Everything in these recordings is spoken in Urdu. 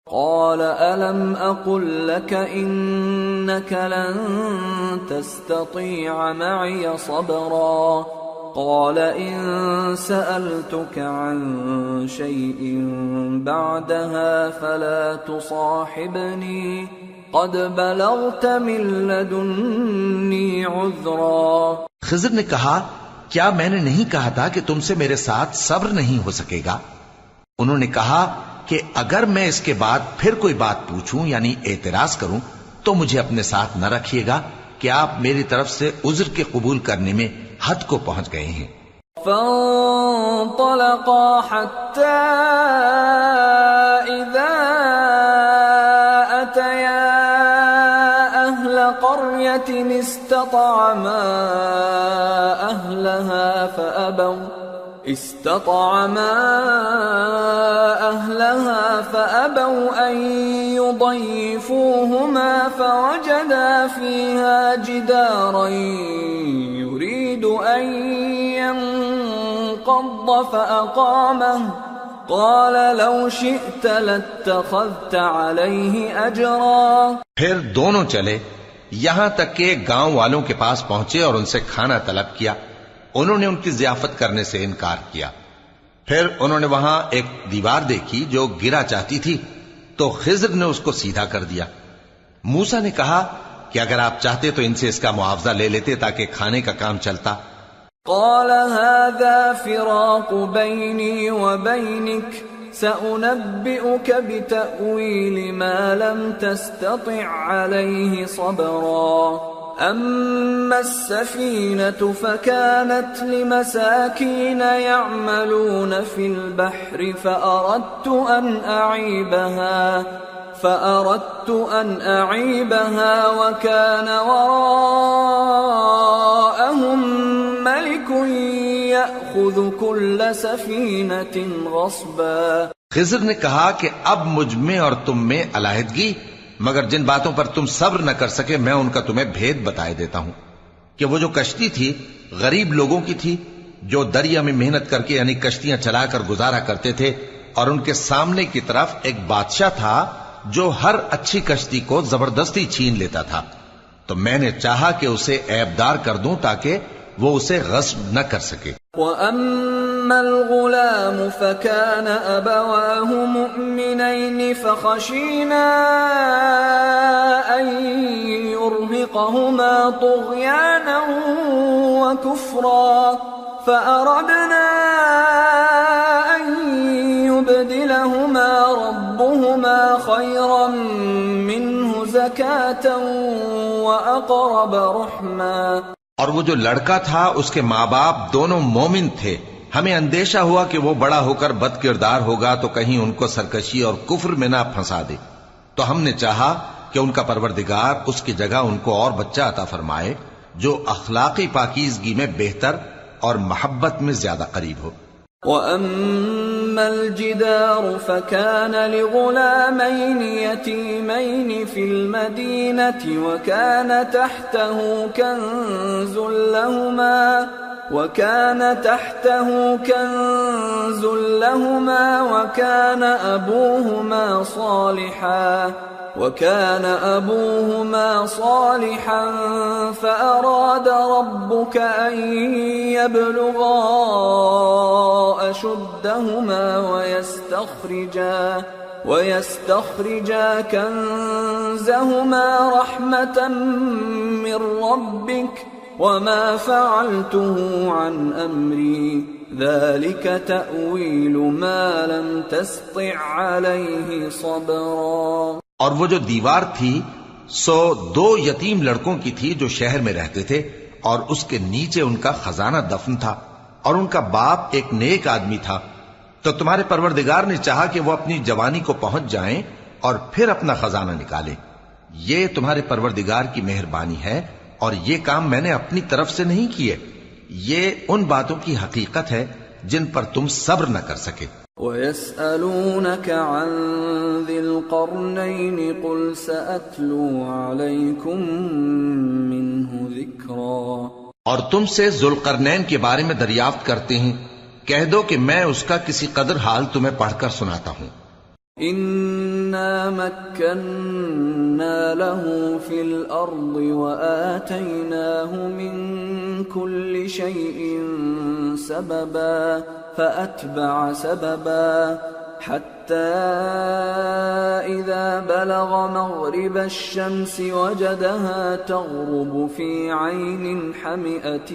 قال ألم أقل لك إنك لن تستطيع معي صبرا قال إن سألتك عن شيء بعدها فلا تصاحبني قد بلغت من لدني عذرا. خضر نے کہا کیا میں نے نہیں کہا تھا کہ تم سے میرے ساتھ صبر نہیں ہو سکے گا؟ انہوں نے کہا کہ اگر میں اس کے بعد پھر کوئی بات پوچھوں یعنی اعتراض کروں تو مجھے اپنے ساتھ نہ رکھیے گا کہ آپ میری طرف سے عذر کے قبول کرنے میں حد کو پہنچ گئے ہیں. فانطلقا حتى إذا أتيا أهل قرية استطعما أهلها فأبوا أن يضيفوهما فوجدا فيها جدارا يريد أن ينقض فأقامه قال لو شئت لاتخذت عليه أجرا. پھر دونوں چلے یہاں تک کہ گاؤں والوں کے پاس پہنچے اور ان سے کھانا طلب کیا. انہوں نے ان کی ضیافت کرنے سے انکار کیا. پھر انہوں نے وہاں ایک دیوار دیکھی جو گرا چاہتی تھی تو خضر نے اس کو سیدھا کر دیا. موسیٰ نے کہا کہ اگر آپ چاہتے تو ان سے اس کا معاوضہ لے لیتے تاکہ کھانے کا کام چلتا. قال هذا فراق بيني وبينك سأنبئك بتأويل ما لم تستطع عليه صبرا. أما السفينة فكانت لمساكين يعملون في البحر فأردت أن أعيبها وكان وراءهم ملك يأخذ كل سفينة غصبا. خضر نے کہا کہ اب مجھ میں اور تم میں علیحدگی، مگر جن باتوں پر تم صبر نہ کر سکے میں ان کا تمہیں بھید بتائے دیتا ہوں کہ وہ جو کشتی تھی غریب لوگوں کی تھی جو دریا میں محنت کر کے یعنی کشتیاں چلا کر گزارا کرتے تھے، اور ان کے سامنے کی طرف ایک بادشاہ تھا جو ہر اچھی کشتی کو زبردستی چھین لیتا تھا. تو میں نے چاہا کہ اسے عیبدار کر دوں تاکہ وہ اسے غصب نہ کر سکے. وَأَمَّا الْغُلَامُ فَكَانَ أَبَوَاهُ مُؤْمِنَيْنِ فَخَشِينَا أَن يُرْهِقَهُمَا طُغْيَانًا وَكُفْرًا فَأَرَدْنَا أَن يُبْدِلَهُمَا رَبُّهُمَا خَيْرًا مِّنْهُ زَكَاةً وَأَقْرَبَ رُحْمًا. اور وہ جو لڑکا تھا اس کے ماں باپ دونوں مومن تھے. ہمیں اندیشہ ہوا کہ وہ بڑا ہو کر بد کردار ہوگا تو کہیں ان کو سرکشی اور کفر میں نہ پھنسا دے. تو ہم نے چاہا کہ ان کا پروردگار اس کی جگہ ان کو اور بچہ عطا فرمائے جو اخلاقی پاکیزگی میں بہتر اور محبت میں زیادہ قریب ہو. وَأَمَّا الْجِدَارُ فَكَانَ لِغُلَامَيْنِ يَتِيمَيْنِ فِي الْمَدِينَةِ وَكَانَ تَحْتَهُ كَنْزٌ لَهُمَا وَكَانَ أَبُوهُمَا صَالِحًا فَأَرَادَ رَبُّكَ أَن يَبْلُغَا أَشُدَّهُمَا وَيَسْتَخْرِجَا كَنزَهُمَا رَحْمَةً مِّن رَّبِّكَ وَمَا فَعَلْتُهُ عَنْ أَمْرِي ذَلِكَ تَأْوِيلُ مَا لَمْ تَسْطِع عَلَيْهِ صَبْرًا. اور وہ جو دیوار تھی سو 2 یتیم لڑکوں کی تھی جو شہر میں رہتے تھے اور اس کے نیچے ان کا خزانہ دفن تھا اور ان کا باپ ایک نیک آدمی تھا. تو تمہارے پروردگار نے چاہا کہ وہ اپنی جوانی کو پہنچ جائیں اور پھر اپنا خزانہ نکالیں. یہ تمہارے پروردگار کی مہربانی ہے اور یہ کام میں نے اپنی طرف سے نہیں کیے. یہ ان باتوں کی حقیقت ہے جن پر تم صبر نہ کر سکے. وَيَسْأَلُونَكَ عَنْ ذِي الْقَرْنَيْنِ قُلْ سَأَتْلُو عَلَيْكُمْ مِنْهُ ذِكْرًا. اور تم سے ذوالقرنین کے بارے میں دریافت کرتے ہیں، کہہ دو کہ میں اس کا کسی قدر حال تمہیں پڑھ کر سناتا ہوں. إِنَّ إِنَّا مَكَّنَّا لَهُ فِي الْأَرْضِ وَآتَيْنَاهُ مِنْ كُلِّ شَيْءٍ سَبَبًا فَأَتْبَعَ سَبَبًا حَتَّى إِذَا بَلَغَ مَغْرِبَ الشَّمْسِ وَجَدَهَا تَغْرُبُ فِي عَيْنٍ حَمِئَةٍ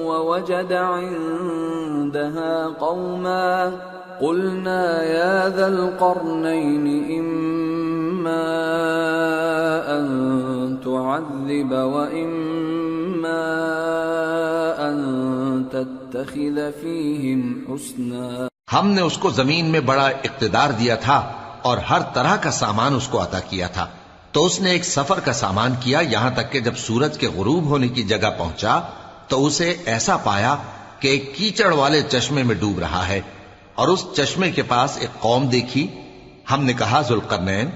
وَوَجَدَ عِندَهَا قَوْمًا قُلْنَا يَا ذَا الْقَرْنَيْنِ إِمَّا أَن تُعَذِّبَ وَإِمَّا أَن تَتَّخِذَ فِيهِمْ حُسْنًا۔ ہم نے اس کو زمین میں بڑا اقتدار دیا تھا اور ہر طرح کا سامان اس کو عطا کیا تھا، تو اس نے ایک سفر کا سامان کیا، یہاں تک کہ جب سورج کے غروب ہونے کی جگہ پہنچا تو اسے ایسا پایا کہ ایک کیچڑ والے چشمے میں ڈوب رہا ہے، اور اس چشمے کے پاس ایک قوم دیکھی۔ ہم نے کہا ذوالقرنین،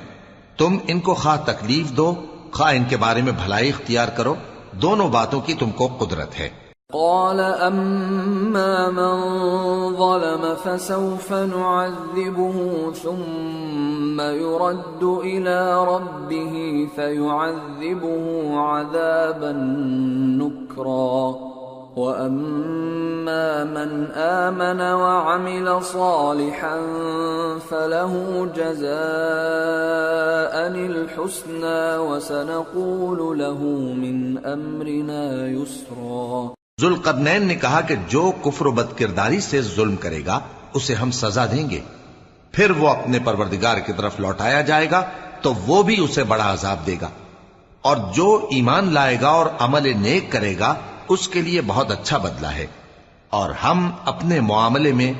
تم ان کو خواہ تکلیف دو خواہ ان کے بارے میں بھلائی اختیار کرو، دونوں باتوں کی تم کو قدرت ہے۔ قال أما من ظلم فسوف نعذبه ثم يرد إلى ربه فيعذبه عذابا نكرا وأما من آمن وعمل صالحا فله جزاء الحسنى وسنقول له من أمرنا يسرا۔ ذوالقرنین نے کہا کہ جو کفر و بد کرداری سے ظلم کرے گا اسے ہم سزا دیں گے، پھر وہ اپنے پروردگار کی طرف لوٹایا جائے گا تو وہ بھی اسے بڑا عذاب دے گا، اور جو ایمان لائے گا اور عمل نیک کرے گا اس کے لیے بہت اچھا بدلہ ہے، اور ہم اپنے معاملے میں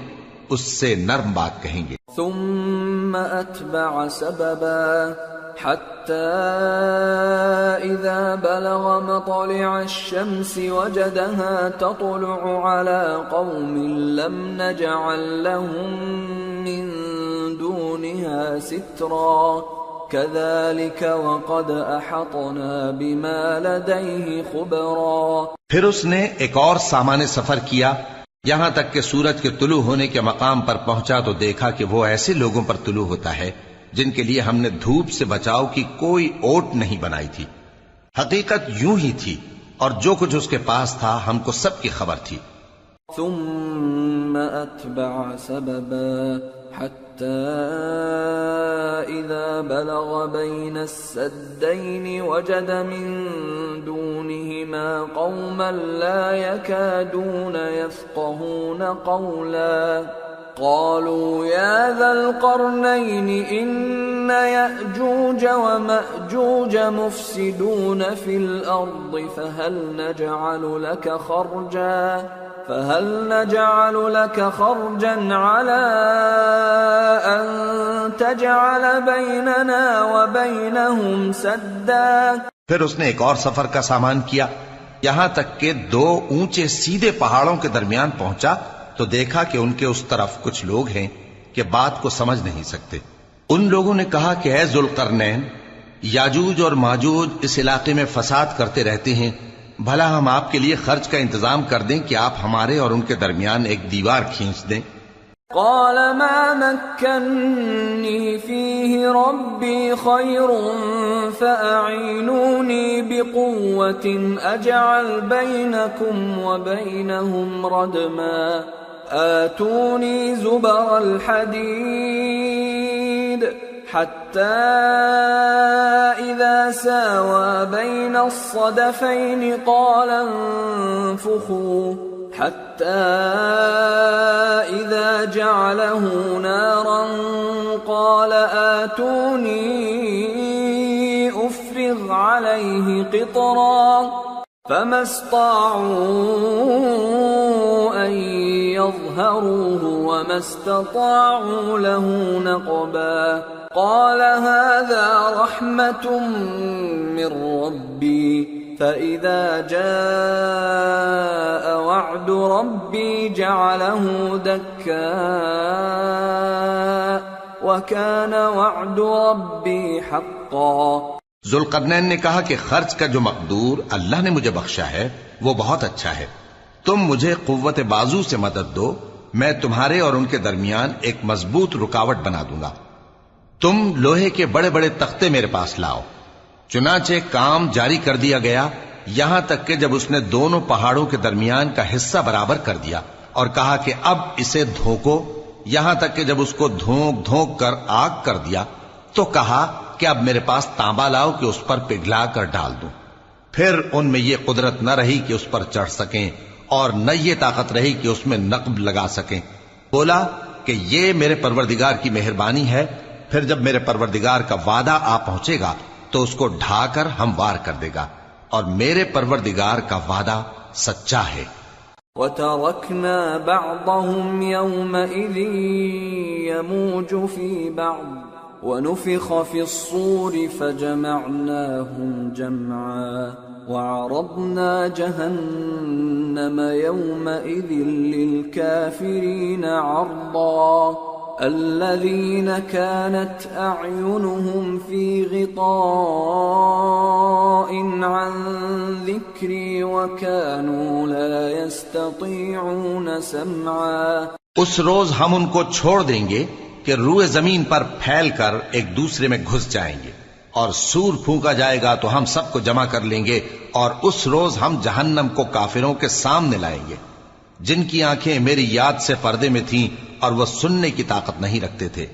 اس سے نرم بات کہیں گے۔ ثم أتبع سببا حتى إذا بلغ مطلع الشمس وجدها تطلع على قوم لم نجعل لهم من دونها سترا كذلك وقد أحطنا بما لديه خبرا۔ پھر اس نے ایک اور سامان سفر کیا، یہاں تک کہ سورج کے طلوع ہونے کے مقام پر پہنچا تو دیکھا کہ وہ ایسے لوگوں پر طلوع ہوتا ہے جن کے لیے ہم نے دھوپ سے بچاؤ کی کوئی اوٹ نہیں بنائی تھی، حقیقت یوں ہی تھی، اور جو کچھ اس کے پاس تھا ہم کو سب کی خبر تھی۔ ثم أتبع سببا حتى إذا بلغ بين السدين وجد من دونهما قوما لا يكادون يفقهون قولا قالوا يا ذا القرنين إن يأجوج ومأجوج مفسدون في الأرض فهل نجعل لك خرجا على أن تجعل بيننا وبينهم سدا۔ پھر اس نے ایک اور سفر کا سامان کیا، یہاں تک کہ دو اونچے سیدھے پہاڑوں کے درمیان پہنچا تو دیکھا کہ ان کے اس طرف کچھ لوگ ہیں کہ بات کو سمجھ نہیں سکتے۔ ان لوگوں نے کہا کہ اے ذوالقرنین، یاجوج اور ماجوج اس علاقے میں فساد کرتے رہتے ہیں، بھلا ہم آپ کے لیے خرچ کا انتظام کر دیں کہ آپ ہمارے اور ان کے درمیان ایک دیوار کھینچ دیں۔ قال ما مكنني فيه ربي خير فأعينوني بقوة أجعل بينكم وبينهم ردما آتوني زبر الحديد حتى إذا ساوى بين الصدفين قال انفخوا حتى إذا جعله نارا قال آتوني أفرغ عليه قطرا فما استطاعوا أن يظهروه وما استطاعوا له نقبا قال هذا رحمة من ربي فإذا جاء وعد ربي جعله دكا وكان وعد ربي حقا۔ ذوالقرنین نے کہا کہ خرچ کا جو مقدور اللہ نے مجھے بخشا ہے وہ بہت اچھا ہے، تم مجھے قوت بازو سے مدد دو، میں تمہارے اور ان کے درمیان ایک مضبوط رکاوٹ بنا دوں گا۔ تم لوہے کے بڑے بڑے تختے میرے پاس لاؤ۔ چنانچہ کام جاری کر دیا گیا، یہاں تک کہ جب اس نے دونوں پہاڑوں کے درمیان کا حصہ برابر کر دیا اور کہا کہ اب اسے دھوکو، یہاں تک کہ جب اس کو دھونک دھونک کر آگ کر دیا تو کہا کہ اب میرے پاس تانبا لاؤ کہ اس پر پگھلا کر ڈال دوں۔ پھر ان میں یہ قدرت نہ رہی کہ اس پر چڑھ سکیں اور نہ یہ طاقت رہی کہ اس میں نقب لگا سکیں۔ بولا کہ یہ میرے پروردگار کی مہربانی ہے، پھر جب میرے پروردگار کا وعدہ آ پہنچے گا تو اس کو ڈھا کر ہموار کر دے گا، اور میرے پروردگار کا وعدہ سچا ہے۔ وَتَرَكْنَا بَعْضَهُمْ يَوْمَئِذٍ يَمُوجُ فِي بَعْضٍ وَنُفِخَ فِي الصُّورِ فَجَمَعْنَاهُمْ جَمْعًا وَعَرَضْنَا جَهَنَّمَ يَوْمَئِذٍ لِلْكَافِرِينَ عَرْضًا الذين كانت أعينهم في غطاء عن ذكري وكانوا لا يستطيعون سمعا۔ اس روز ہم ان کو چھوڑ دیں گے کہ روئے زمین پر پھیل کر ایک دوسرے میں گھس جائیں گے، اور سور پھونکا جائے گا تو ہم سب کو جمع کر لیں گے، اور اس روز ہم جہنم کو کافروں کے سامنے لائیں گے جن کی آنکھیں میری یاد سے پردے میں تھیں اور وہ سننے کی طاقت نہیں رکھتے تھے۔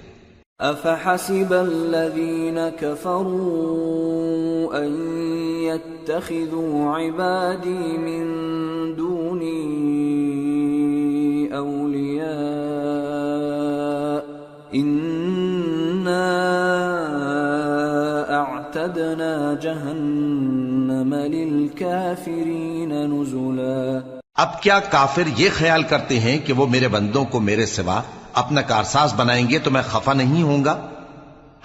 أَفَحَسِبَ الَّذِينَ كَفَرُوا أَن يَتَّخِذُوا عِبَادِي مِن دُونِي أَوْلِيَاءَ إِنَّا أَعْتَدْنَا جَهَنَّمَ لِلْكَافِرِينَ نُزُلًا۔ اب کیا کافر یہ خیال کرتے ہیں کہ وہ میرے بندوں کو میرے سوا اپنا کارساز بنائیں گے تو میں خفا نہیں ہوں گا؟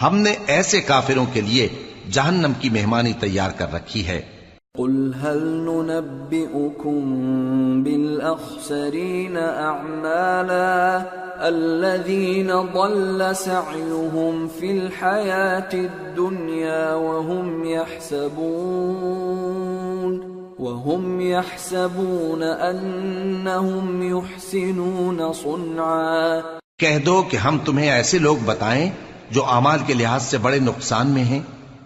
ہم نے ایسے کافروں کے لیے جہنم کی مہمانی تیار کر رکھی ہے۔ قل هل ننبئكم بالأخسرين أعمالا الذين ضل سعيهم في الحياة الدنيا وهم يحسبون أنهم يحسنون صنعا۔ کہہ دو کہ ہم تمہیں ایسے لوگ بتائیں جو اعمال کے لحاظ سے بڑے نقصان میں ہیں۔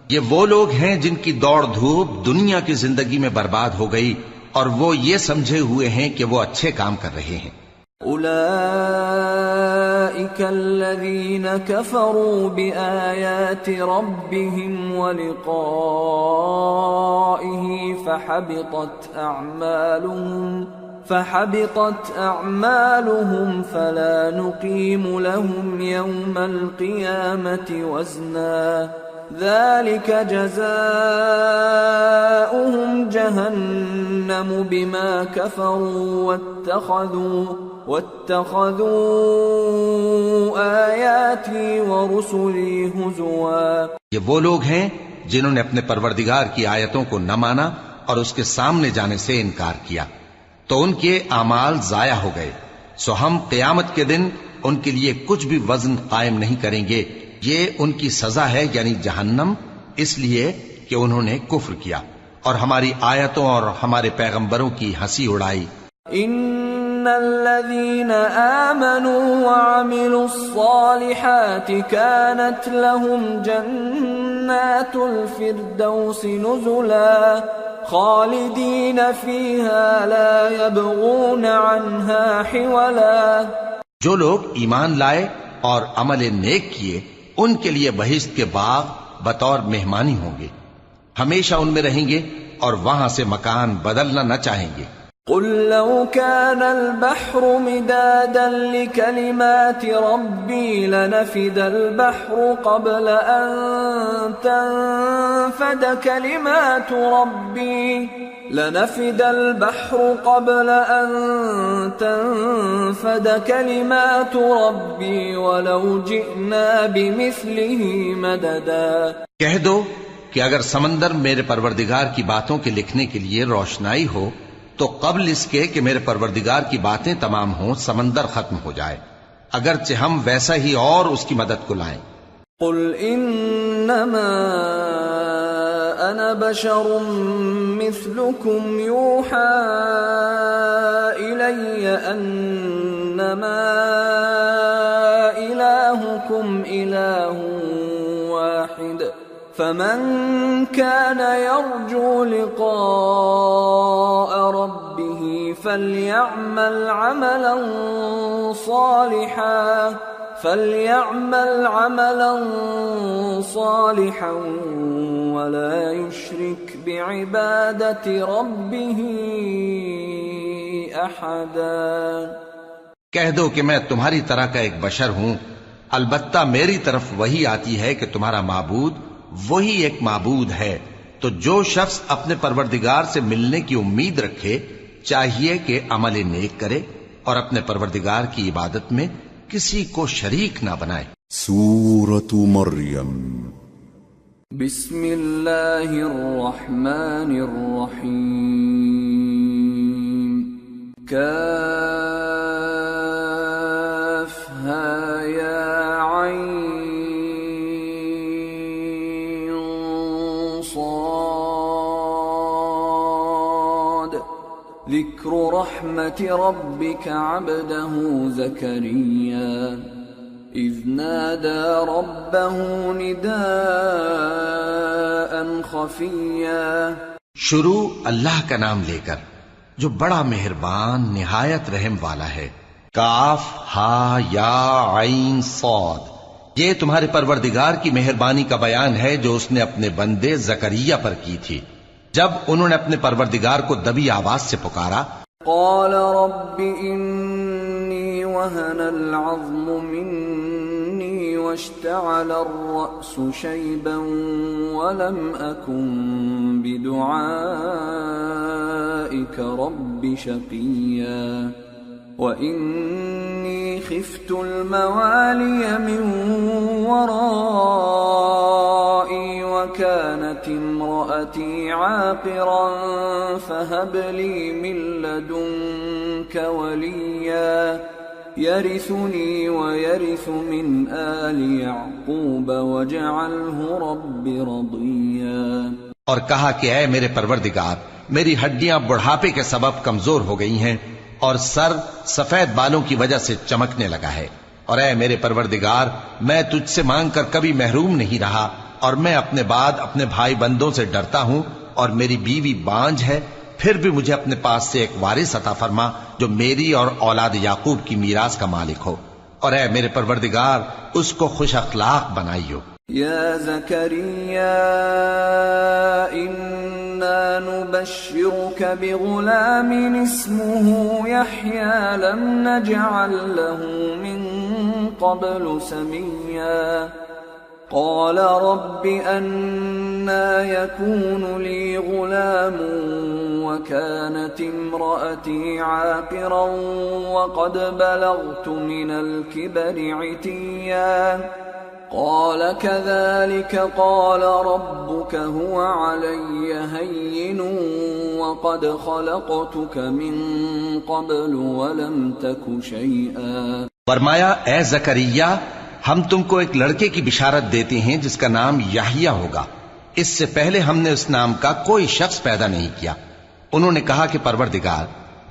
یہ وہ لوگ ہیں جن کی دوڑ دھوپ دنیا کی زندگی میں برباد ہو گئی اور وہ یہ سمجھے ہوئے ہیں کہ وہ اچھے کام کر رہے ہیں۔ أولئك الذين كفروا بآيات ربهم ولقائه فحبطت أعمالهم فلا نقيم لهم يوم القيامة وزنا ذلك جزاؤهم جهنم بما كفروا واتخذوا آياتي ورسلي هزوا۔ یہ وہ لوگ ہیں جنہوں نے اپنے پروردگار کی آیتوں کو نہ مانا اور اس کے سامنے جانے سے انکار کیا، تو ان کے اعمال ضائع ہو گئے، سو ہم قیامت کے دن ان کے لیے کچھ بھی وزن قائم نہیں کریں گے۔ یہ ان کی سزا ہے، یعنی جہنم، اس لیے کہ انہوں نے کفر کیا اور ہماری آیتوں اور ہمارے پیغمبروں کی ہنسی اڑائی۔ ان الذين آمنوا وعملوا الصالحات كانت لهم جنات الفردوس نزلا خالدين فيها لا يبغون عنها حولا۔ جو لوگ ایمان لائے اور عمل نیک کیے ان کے لیے بہشت کے باغ بطور مہمانی ہوں گے، ہمیشہ ان میں رہیں گے اور وہاں سے مکان بدلنا نہ چاہیں گے۔ قل لو كان البحر مدادا لكلمات ربي لنفد البحر قبل أن تنفد كلمات ربي ولو جئنا بمثله مددا۔ کہہ دو کہ اگر سمندر میرے پروردگار کی باتوں کے لکھنے کے لیے روشنائی ہو تو قبل اس کے کہ میرے پروردگار کی باتیں تمام ہوں سمندر ختم ہو جائے، اگرچہ ہم ویسا ہی اور اس کی مدد کو لائیں۔ قل انما انا بشر مثلكم يوحى الي انما الهكم اله واحد فمن كان يرجو لقاء ربه فليعمل عملا صالحا ولا يشرك بعبادة ربه أحدا۔ کہہ دو کہ میں تمہاری طرح کا ایک بشر ہوں، البتہ میری طرف وہی آتی ہے کہ تمہارا معبود وہی ایک معبود ہے، تو جو شخص اپنے پروردگار سے ملنے کی امید رکھے چاہیے کہ عمل نیک کرے اور اپنے پروردگار کی عبادت میں کسی کو شریک نہ بنائے۔ سورة مریم۔ بسم اللہ الرحمن الرحیم۔ کافہا یا عین صاد۔ ذکر رحمت ربک عبدہ زکریا اذ نادى ربه نداء خفيا۔ شروع اللہ کا نام لے کر جو بڑا مہربان نہایت رحم والا ہے۔ کاف ہا یا عین صاد، یہ تمہارے پروردگار کی مہربانی کا بیان ہے جو اس نے اپنے بندے زکریا پر کی تھی جب انہوں نے اپنے پروردگار کو دبی آواز سے پکارا۔ قال رب انی وهن العظم مني واشتعل الرأس شيبا ولم أكن بدعائك رب شقيا وإني خفت الموالي من ورائي وكانت امرأتي عاقرا فهب لي من لدنك وليا يرثني ويرث من آل يعقوب واجعله رب رضيا۔ اور کہا کہ اے میرے پروردگار، میری ہڈیاں بڑھاپے کے سبب کمزور ہو گئی ہیں اور سر سفید بالوں کی وجہ سے چمکنے لگا ہے، اور اے میرے پروردگار، میں تجھ سے مانگ کر کبھی محروم نہیں رہا، اور میں اپنے بعد اپنے بھائی بندوں سے ڈرتا ہوں، اور میری بیوی بانجھ ہے، پھر بھی مجھے اپنے پاس سے ایک وارث عطا فرما جو میری اور اولاد یعقوب کی میراث کا مالک ہو، اور اے میرے پروردگار اس کو خوش اخلاق بنائیو۔ یا زکریا انا نبشرک بغلام اسمه یحیی لم نجعل له من قبل سمیا۔ قال رب أنا يكون لي غلام وكانت امرأتي عاقرا وقد بلغت من الكبر عتيا قال كذلك قال ربك هو علي هين وقد خلقتك من قبل ولم تك شيئا۔ فرمایا اے زکریا، ہم تم کو ایک لڑکے کی بشارت دیتے ہیں جس کا نام یحییٰ ہوگا، اس سے پہلے ہم نے اس نام کا کوئی شخص پیدا نہیں کیا۔ انہوں نے کہا کہ پروردگار،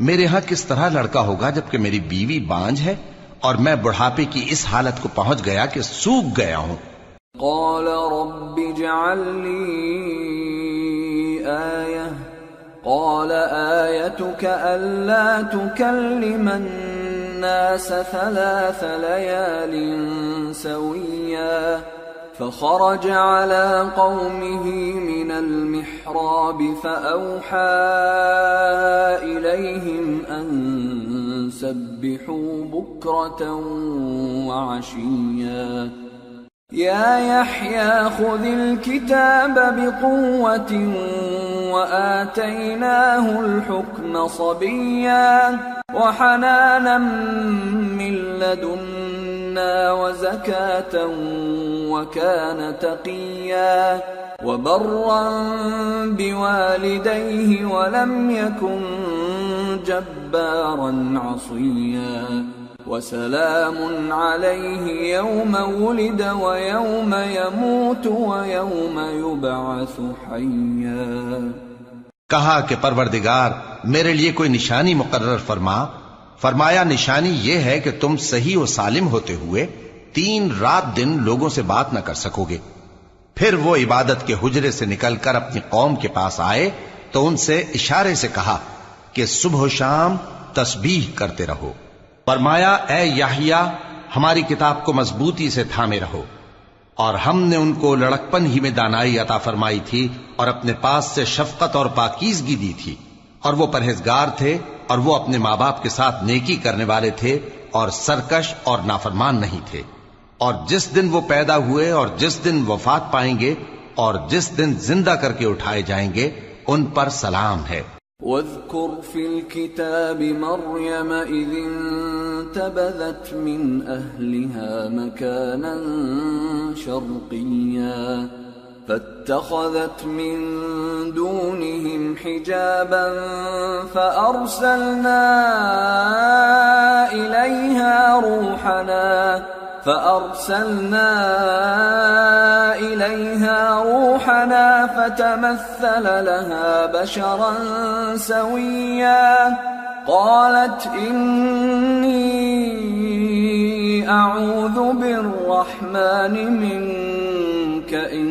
میرے ہاں کس طرح لڑکا ہوگا جبکہ میری بیوی بانجھ ہے اور میں بڑھاپے کی اس حالت کو پہنچ گیا کہ سوکھ گیا ہوں۔ قال رب اجعل لي آية قال آيتك ألا تكلم الناس 3 ليال سويا فخرج على قومه من المحراب فأوحى إليهم أن سبحوا بكرة وعشيا يا يحيى خذ الكتاب بقوة وآتيناه الحكم صبيا وحنانا من لدنا وزكاة وكان تقيا وبرا بوالديه ولم يكن جبارا عصيا وسلام عليه يوم ولد ويوم يموت ويوم يبعث حيا۔ کہا کہ پروردگار میرے لیے کوئی نشانی مقرر فرما۔ فرمایا نشانی یہ ہے کہ تم صحیح و سالم ہوتے ہوئے 3 رات دن لوگوں سے بات نہ کر سکو گے، پھر وہ عبادت کے حجرے سے نکل کر اپنی قوم کے پاس آئے تو ان سے اشارے سے کہا کہ صبح و شام تسبیح کرتے رہو۔ فرمایا اے یحییٰ ہماری کتاب کو مضبوطی سے تھامے رہو، اور ہم نے ان کو لڑکپن ہی میں دانائی عطا فرمائی تھی اور اپنے پاس سے شفقت اور پاکیزگی دی تھی، اور وہ پرہیزگار تھے اور وہ اپنے ماں باپ کے ساتھ نیکی کرنے والے تھے اور سرکش اور نافرمان نہیں تھے۔ اور جس دن وہ پیدا ہوئے اور جس دن وفات پائیں گے اور جس دن زندہ کر کے اٹھائے جائیں گے ان پر سلام ہے۔ واذكر في الكتاب مريم إذ انتبذت من أهلها مكانا شرقيا فاتخذت من دونهم حجابا فأرسلنا إليها روحنا فتمثل لها بشرا سويا قالت إني أعوذ بالرحمن منك إن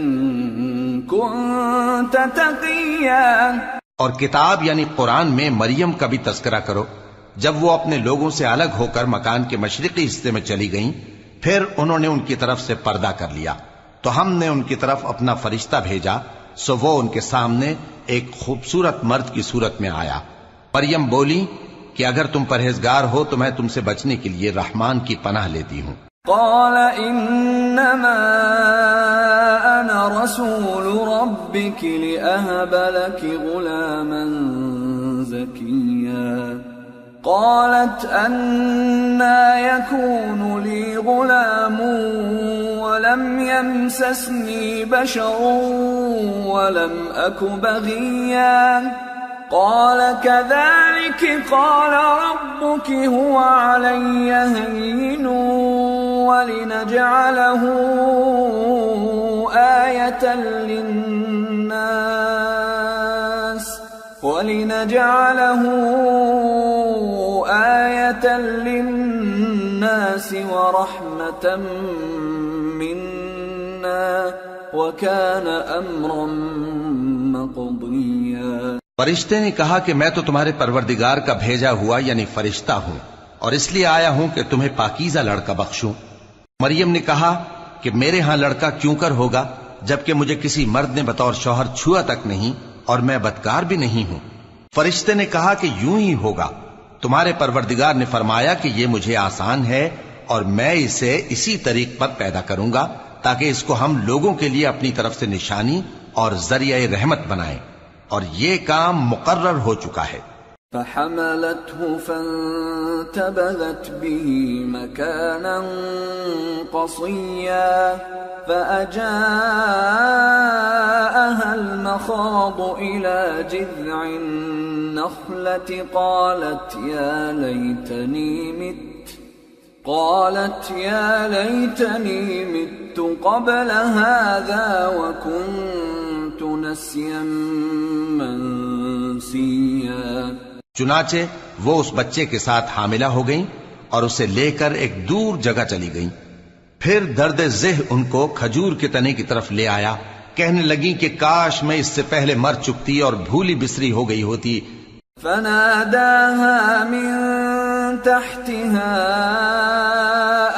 كنت تقيا۔ اور کتاب یعنی قرآن میں مریم کا بھی تذکرہ کرو جب وہ اپنے لوگوں سے الگ ہو کر مکان کے مشرقی حصے میں چلی گئیں، پھر انہوں نے ان کی طرف سے پردہ کر لیا تو ہم نے ان کی طرف اپنا فرشتہ بھیجا، سو وہ ان کے سامنے ایک خوبصورت مرد کی صورت میں آیا۔ مریم بولی کہ اگر تم پرہیزگار ہو تو میں تم سے بچنے کے لیے رحمان کی پناہ لیتی ہوں۔ قال انما انا رسول ربك لأهب لك غلاما زكيا قالت أنى يكون لي غلام ولم يمسسني بشر ولم أك بغيا قال كذلك قال ربك هو علي هين ولنجعله آية للناس ورحمة منا وكان أمرا مقضيا۔ فرشتے نے کہا کہ میں تو تمہارے پروردگار کا بھیجا ہوا یعنی فرشتہ ہوں، اور اس لیے آیا ہوں کہ تمہیں پاکیزہ لڑکا بخشوں۔ مریم نے کہا کہ میرے ہاں لڑکا کیوں کر ہوگا جبکہ مجھے کسی مرد نے بطور شوہر چھوا تک نہیں اور میں بدکار بھی نہیں ہوں۔ فرشتے نے کہا کہ یوں ہی ہوگا، تمہارے پروردگار نے فرمایا کہ یہ مجھے آسان ہے اور میں اسے اسی طریق پر پیدا کروں گا تاکہ اس کو ہم لوگوں کے لیے اپنی طرف سے نشانی اور ذریعہ رحمت بنائیں، اور یہ کام مقرر ہو چکا ہے۔ فحملته فانتبذت به مكانا قصيا فأجاءها المخاض إلى جذع النخلة قالت يا ليتني مت قبل هذا وكنت نسيا منسيا۔ چنانچہ وہ اس بچے کے ساتھ حاملہ ہو گئیں اور اسے لے کر ایک دور جگہ چلی گئیں۔ پھر درد ذہ ان کو کھجور کے تنے کی طرف لے آیا، کہنے لگیں کہ کاش میں اس سے پہلے مر چکتی اور بھولی بسری ہو گئی ہوتی۔ فناداها من تحتها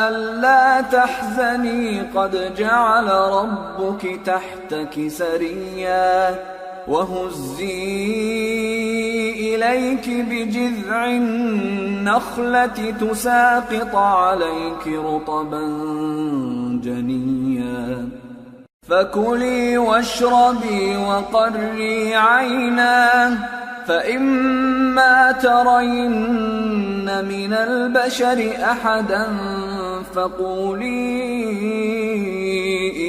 ألا تحزني قد جعل ربك تحتك سريا وهزي إليك بجذع النخلة تساقط عليك رطبا جنيا فكلي واشربي وقري عينا فإما ترين من البشر أحدا فقولي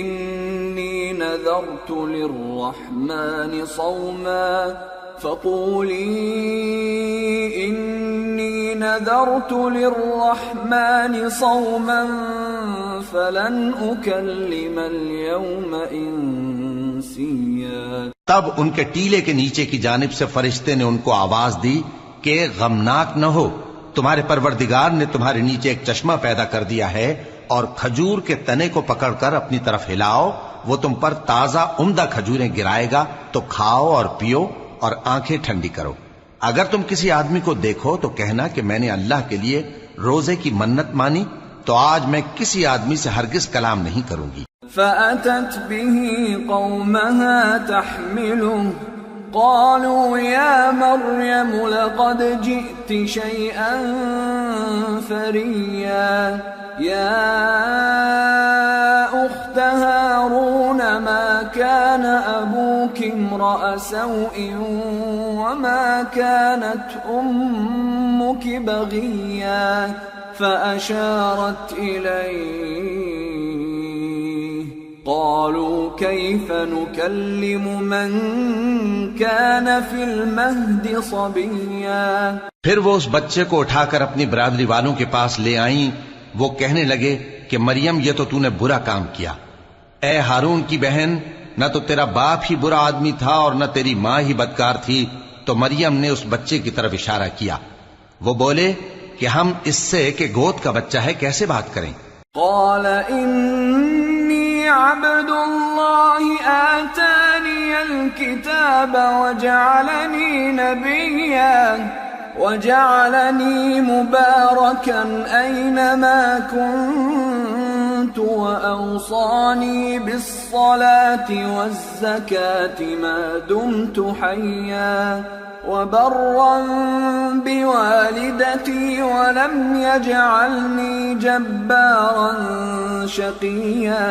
إني نذرت للرحمن صوما فلن أكلم اليوم إنسيا۔ تب ان کے ٹیلے کے نیچے کی جانب سے فرشتے نے ان کو آواز دی کہ غمناک نہ ہو، تمہارے پروردگار نے تمہارے نیچے ایک چشمہ پیدا کر دیا ہے، اور کھجور کے تنے کو پکڑ کر اپنی طرف ہلاؤ وہ تم پر تازہ عمدہ کھجوریں گرائے گا تو کھاؤ اور پیو اور آنکھیں ٹھنڈی کرو۔ اگر تم کسی آدمی کو دیکھو تو کہنا کہ میں نے اللہ کے لیے روزے کی منت مانی، تو آج میں کسی آدمی سے ہرگز کلام نہیں کروں گی۔ فأتت به قومها تحمله قالوا يا مريم لقد جئت شيئا فريا يا أخت هارون ما كان أبوك امرأ سوء وما كانت أمك بغيا فأشارت إليه قالوا كيف نكلم من كان في المهد صبيا۔ پھر وہ اس بچے کو اٹھا کر اپنی برادری والوں کے پاس لے آئیں۔ وہ کہنے لگے کہ مریم یہ تو نے برا کام کیا۔ اے ہارون کی بہن، نہ تو تیرا باپ ہی برا آدمی تھا اور نہ تیری ماں ہی بدکار تھی۔ تو مریم نے اس بچے کی طرف اشارہ کیا۔ وہ بولے کہ ہم اس سے کہ گود کا بچہ ہے کیسے بات کریں؟ قال إني عبد الله آتاني الكتاب وجعلني نبيا وجعلني مباركا أينما كنت وأوصاني بالصلاة والزكاة ما دمت حيا وبرا بوالدتي ولم يجعلني جبارا شقيا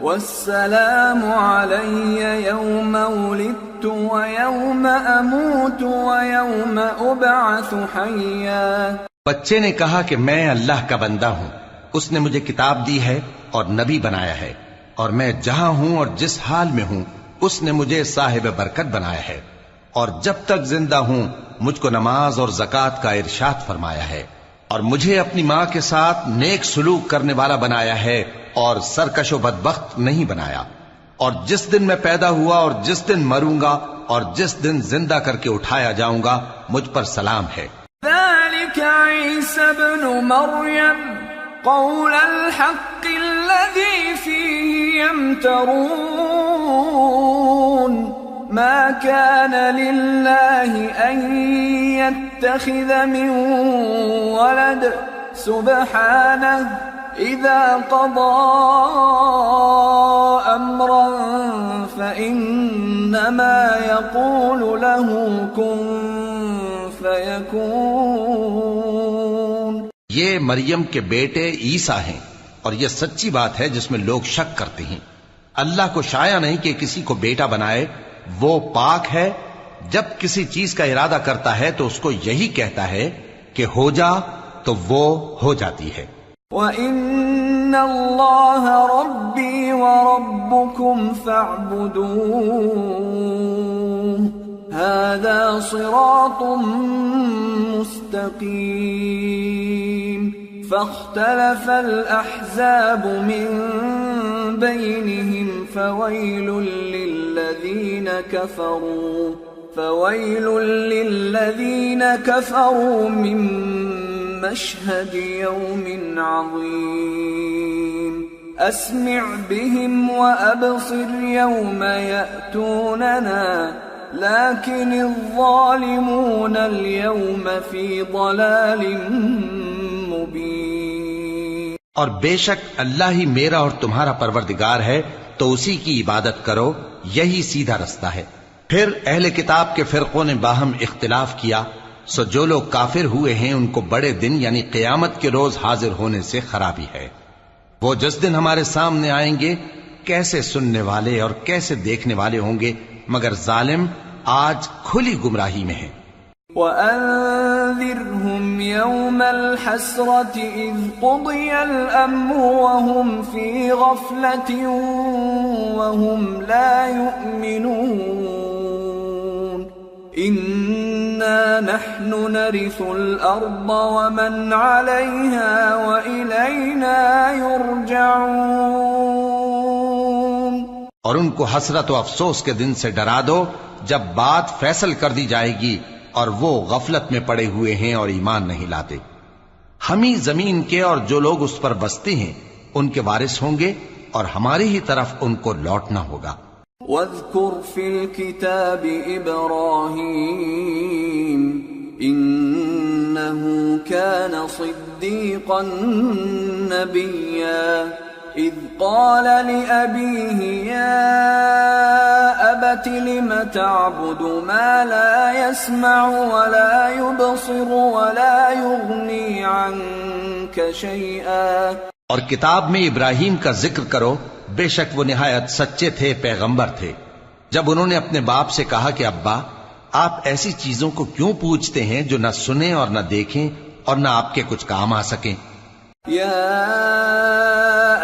والسلام علي يوم ولدت ويوم أموت ويوم أبعث حيا۔ بچے نے کہا کہ میں اللہ کا بندہ ہوں، اس نے مجھے کتاب دی ہے اور نبی بنایا ہے، اور میں جہاں ہوں اور جس حال میں ہوں اس نے مجھے صاحب برکت بنایا ہے، اور جب تک زندہ ہوں مجھ کو نماز اور زکوٰۃ کا ارشاد فرمایا ہے، اور مجھے اپنی ماں کے ساتھ نیک سلوک کرنے والا بنایا ہے اور سرکش و بدبخت نہیں بنایا، اور جس دن میں پیدا ہوا اور جس دن مروں گا اور جس دن زندہ کر کے اٹھایا جاؤں گا مجھ پر سلام ہے۔ ذلك عيسى ابن مريم قول الحق الذي فيه يمترون ما كان لله أن يتخذ من ولد سبحانه إذا قضى أمرا فإنما يقول له كن فيكون۔ یہ مریم کے بیٹے عیسیٰ ہیں، اور یہ سچی بات ہے جس میں لوگ شک کرتے ہیں۔ اللہ کو شایع نہیں کہ کسی کو بیٹا بنائے، وہ پاک ہے، جب کسی چیز کا ارادہ کرتا ہے تو اس کو یہی کہتا ہے کہ ہو جا تو وہ ہو جاتی ہے۔ وَإِنَّ اللَّهَ رَبِّي وَرَبُّكُمْ فَاعْبُدُوهُ هَذَا صِرَاطٌ مُسْتَقِيمٌ فَاخْتَلَفَ الْأَحْزَابُ مِنْ بَيْنِهِمْ فَوَيْلٌ لِلَّذِينَ كَفَرُوا مِنْ مشهد يوم عظيم أسمع بهم وأبصر يوم يأتوننا لكن الظالمون اليوم في ضلال مبين۔ اور بے شک اللہ ہی میرا اور تمہارا پروردگار ہے، تو اسی کی عبادت کرو، یہی سیدھا رستہ ہے۔ پھر اہل کتاب کے فرقوں نے باہم اختلاف کیا، سو جو لوگ کافر ہوئے ہیں ان کو بڑے دن یعنی قیامت کے روز حاضر ہونے سے خرابی ہے۔ وہ جس دن ہمارے سامنے آئیں گے کیسے سننے والے اور کیسے دیکھنے والے ہوں گے، مگر ظالم آج کھلی گمراہی میں ہیں۔ وَأَنذِرْهُمْ يَوْمَ الْحَسْرَةِ إِذْ قُضِيَ الْأَمْرُ وَهُمْ فِي غَفْلَةٍ وَهُمْ لَا يُؤْمِنُونَ إِنَّا نَحْنُ نَرِثُ الْأَرْضَ وَمَنْ عَلَيْهَا وَإِلَيْنَا يُرْجَعُونَ۔ اور ان کو حسرت و افسوس کے دن سے ڈرا دو جب بات فیصل کر دی جائے گی اور وہ غفلت میں پڑے ہوئے ہیں اور ایمان نہیں لاتے۔ ہم ہی زمین کے اور جو لوگ اس پر بستے ہیں ان کے وارث ہوں گے، اور ہماری ہی طرف ان کو لوٹنا ہوگا۔ واذكر في الكتاب إبراهيم إنه كان صديقا نبيا إذ قال لأبيه يا أبت لم تعبد ما لا يسمع ولا يبصر ولا يغني عنك شيئا۔ اور کتاب میں ابراہیم کا ذکر کرو، بے شک وہ نہایت سچے تھے، پیغمبر تھے، جب انہوں نے اپنے باپ سے کہا کہ ابا آپ ایسی چیزوں کو کیوں پوچھتے ہیں جو نہ سنیں اور نہ دیکھیں اور نہ آپ کے کچھ کام آ سکیں۔ یا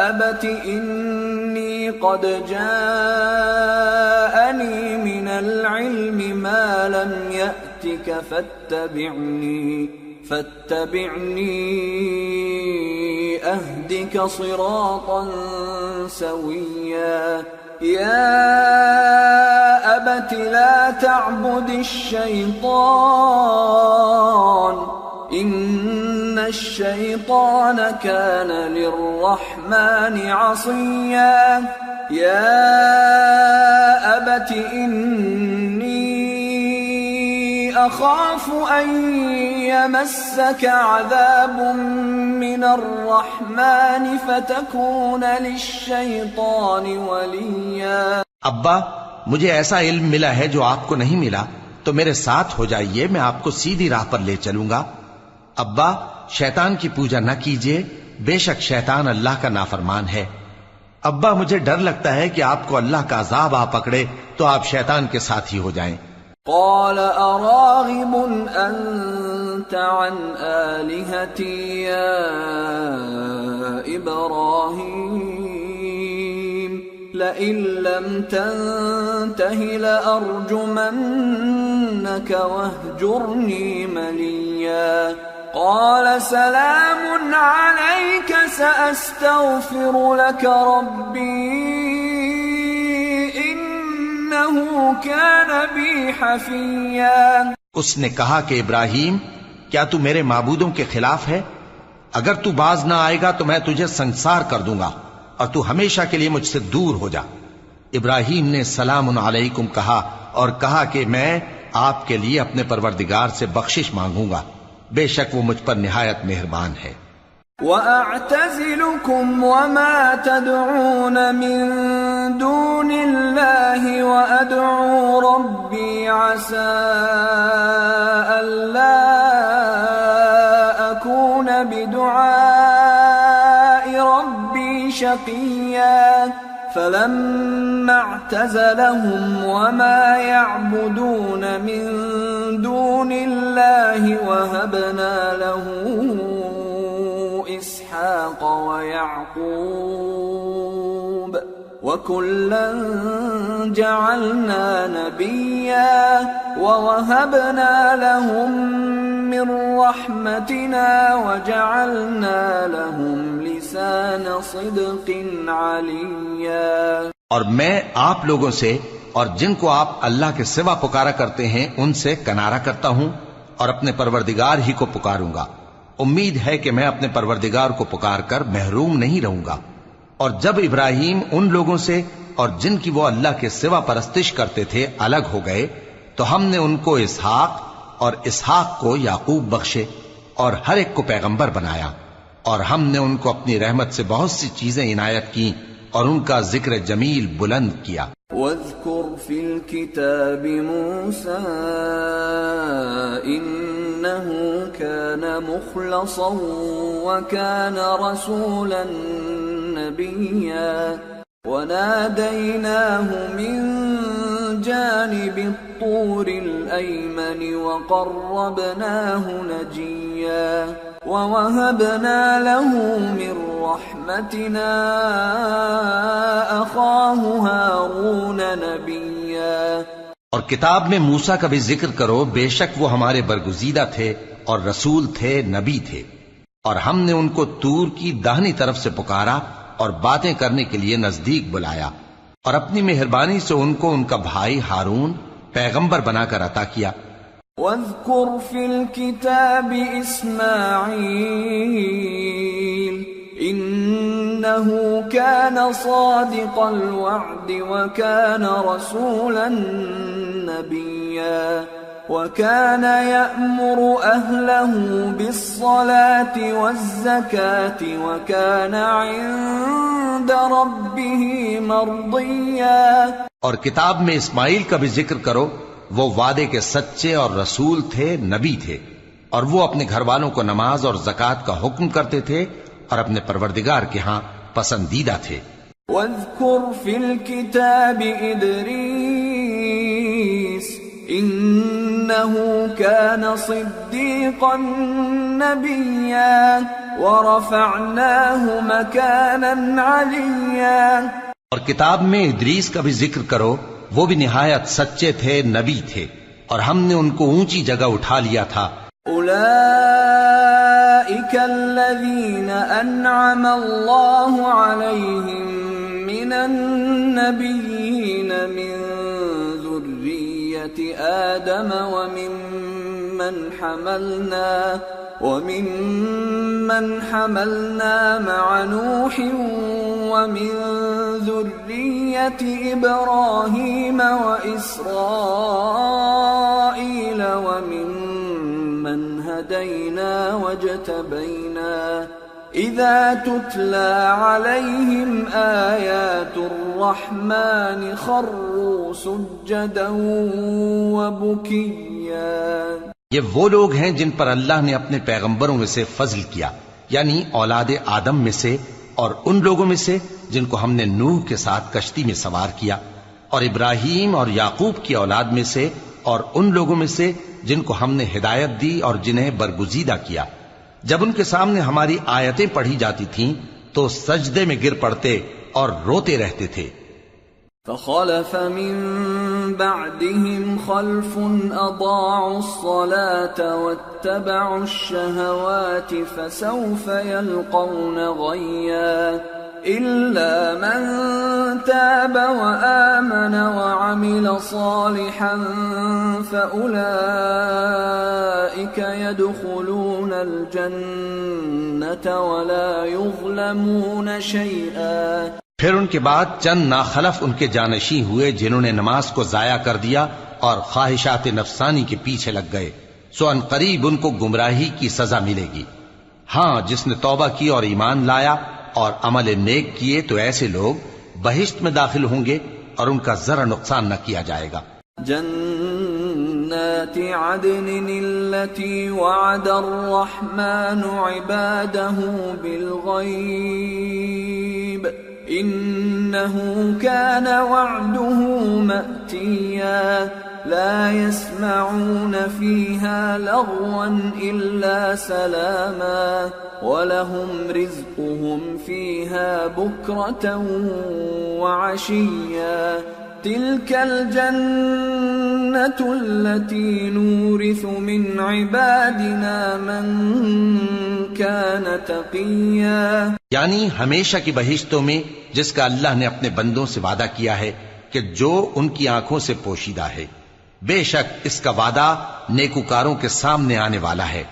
ابت انی قد جاءنی من العلم ما لم یأتک فاتبعنی اہدک صراطا سویا۔ یا ابت لا تعبد الشیطان ان الشیطان کان للرحمن عصیا۔ یا ابت انی اخاف ان یمسک عذاب من الرحمن فتکون للشیطان ولیا۔ ابا مجھے ایسا علم ملا ہے جو آپ کو نہیں ملا، تو میرے ساتھ ہو جائیے، میں آپ کو سیدھی راہ پر لے چلوں گا۔ ابا شیطان کی پوجا نہ کیجیے، بے شک شیطان اللہ کا نافرمان ہے۔ ابا مجھے ڈر لگتا ہے کہ آپ کو اللہ کا عذاب آ پکڑے تو آپ شیطان کے ساتھی ہو جائیں۔ قال اراغب انت عن آلهتي يا ابراهيم لئن لم تنته لأرجمنك واهجرني مليا۔ قال سلام عليك سأستغفر لك ربي إنه كان بي حفيا۔ اس نے کہا کہ ابراہیم کیا تو میرے معبودوں کے خلاف ہے؟ اگر تو باز نہ آئے گا تو میں تجھے سنسار کر دوں گا اور تو ہمیشہ کے لیے مجھ سے دور ہو جا۔ ابراہیم نے سلام علیکم کہا اور کہا کہ میں آپ کے لیے اپنے پروردگار سے بخشش مانگوں گا، بے شک وہ مجھ پر نہایت مہربان ہے۔ وَأَعْتَزِلُكُمْ وَمَا تَدْعُونَ مِن دُونِ اللَّهِ وَأَدْعُو رَبِّي عَسَىٰ أَلَّا أَكُونَ بِدُعَاءِ رَبِّي شَقِيًّا۔ فَلَمَّا اعْتَزَلَهُمْ وَمَا يَعْبُدُونَ مِن دُونِ اللَّهِ وَهَبْنَا لَهُ اسحاق ويعقوب وكلا جعلنا نبيا ووهبنا لهم من رحمتنا وجعلنا لهم لسان صدق عليا۔ اور میں آپ لوگوں سے اور جن کو آپ اللہ کے سوا پکارا کرتے ہیں ان سے کنارہ کرتا ہوں اور اپنے پروردگار ہی کو پکاروں گا۔ امید ہے کہ میں اپنے پروردگار کو پکار کر محروم نہیں رہوں گا۔ اور جب ابراہیم ان لوگوں سے اور جن کی وہ اللہ کے سوا پرستش کرتے تھے الگ ہو گئے تو ہم نے ان کو اسحاق اور اسحاق کو یعقوب بخشے اور ہر ایک کو پیغمبر بنایا، اور ہم نے ان کو اپنی رحمت سے بہت سی چیزیں عنایت کی اور ان کا ذکر جمیل بلند کیا۔ واذكر في الكتاب موسى إنه كان مخلصا وكان رسولا نبيا وناديناه من جانب الطور الأيمن وقربناه نجيا ووهبنا له من رحمتنا أخاه هارون نبيا۔ اور کتاب میں موسیٰ کا بھی ذکر کرو، بے شک وہ ہمارے برگزیدہ تھے اور رسول تھے، نبی تھے، اور ہم نے ان کو طور کی داہنی طرف سے پکارا اور باتیں کرنے کے لیے نزدیک بلایا، اور اپنی مہربانی سے ان کو ان کا بھائی ہارون پیغمبر بنا کر عطا کیا۔ واذكر في الكتاب إسماعيل إنه كان صادق الوعد وكان رسولا نبيا وكان يأمر أهله بالصلاة والزكاة وكان عند ربه مرضيا. اور کتاب میں اسماعیل کا بھی ذکر کرو، وہ وعدے کے سچے اور رسول تھے، نبی تھے، اور وہ اپنے گھر والوں کو نماز اور زکوٰۃ کا حکم کرتے تھے اور اپنے پروردگار کے ہاں پسندیدہ تھے. واذكر في الكتاب إدريس إنه كان صديقا نبيا ورفعناه مكانا عليا. اور کتاب میں ادریس کا بھی ذکر کرو، وہ بھی نہایت سچے تھے، نبی تھے، اور ہم نے ان کو اونچی جگہ اٹھا لیا تھا. أولئك الذين أنعم الله عليهم من النبيين من ذرية آدم ومن حملنا مع نوح ومن ذرية إبراهيم وإسرائيل وممن هدينا واجتبينا إذا تتلى عليهم آيات الرحمن خروا سجدا وبكيا. یہ وہ لوگ ہیں جن پر اللہ نے اپنے پیغمبروں میں سے فضل کیا، یعنی اولاد آدم میں سے، اور ان لوگوں میں سے جن کو ہم نے نوح کے ساتھ کشتی میں سوار کیا، اور ابراہیم اور یعقوب کی اولاد میں سے، اور ان لوگوں میں سے جن کو ہم نے ہدایت دی اور جنہیں برگزیدہ کیا. جب ان کے سامنے ہماری آیتیں پڑھی جاتی تھیں تو سجدے میں گر پڑتے اور روتے رہتے تھے. فخلف من بعدهم خلف أضاعوا الصلاة واتبعوا الشهوات فسوف يلقون غيا إلا من تاب وآمن وعمل صالحا فأولئك يدخلون الجنة ولا يظلمون شيئا. پھر ان کے بعد چند ناخلف ان کے جانشین ہوئے جنہوں نے نماز کو ضائع کر دیا اور خواہشات نفسانی کے پیچھے لگ گئے، سو ان قریب ان کو گمراہی کی سزا ملے گی. ہاں، جس نے توبہ کی اور ایمان لایا اور عمل نیک کیے تو ایسے لوگ بہشت میں داخل ہوں گے اور ان کا ذرا نقصان نہ کیا جائے گا. جنات عدن التي وعد الرحمن عباده بالغيب إنه كان وعده مأتيا لا يسمعون فيها لغوا إلا سلاما ولهم رزقهم فيها بكرة وعشيا تلك الجنة التي نورث من عبادنا من كان تقيا. یعنی ہمیشہ کی بہشتوں میں جس کا اللہ نے اپنے بندوں سے وعدہ کیا ہے کہ جو ان کی آنکھوں سے پوشیدہ ہے، بے شک اس کا وعدہ نیکوکاروں کے سامنے آنے والا ہے.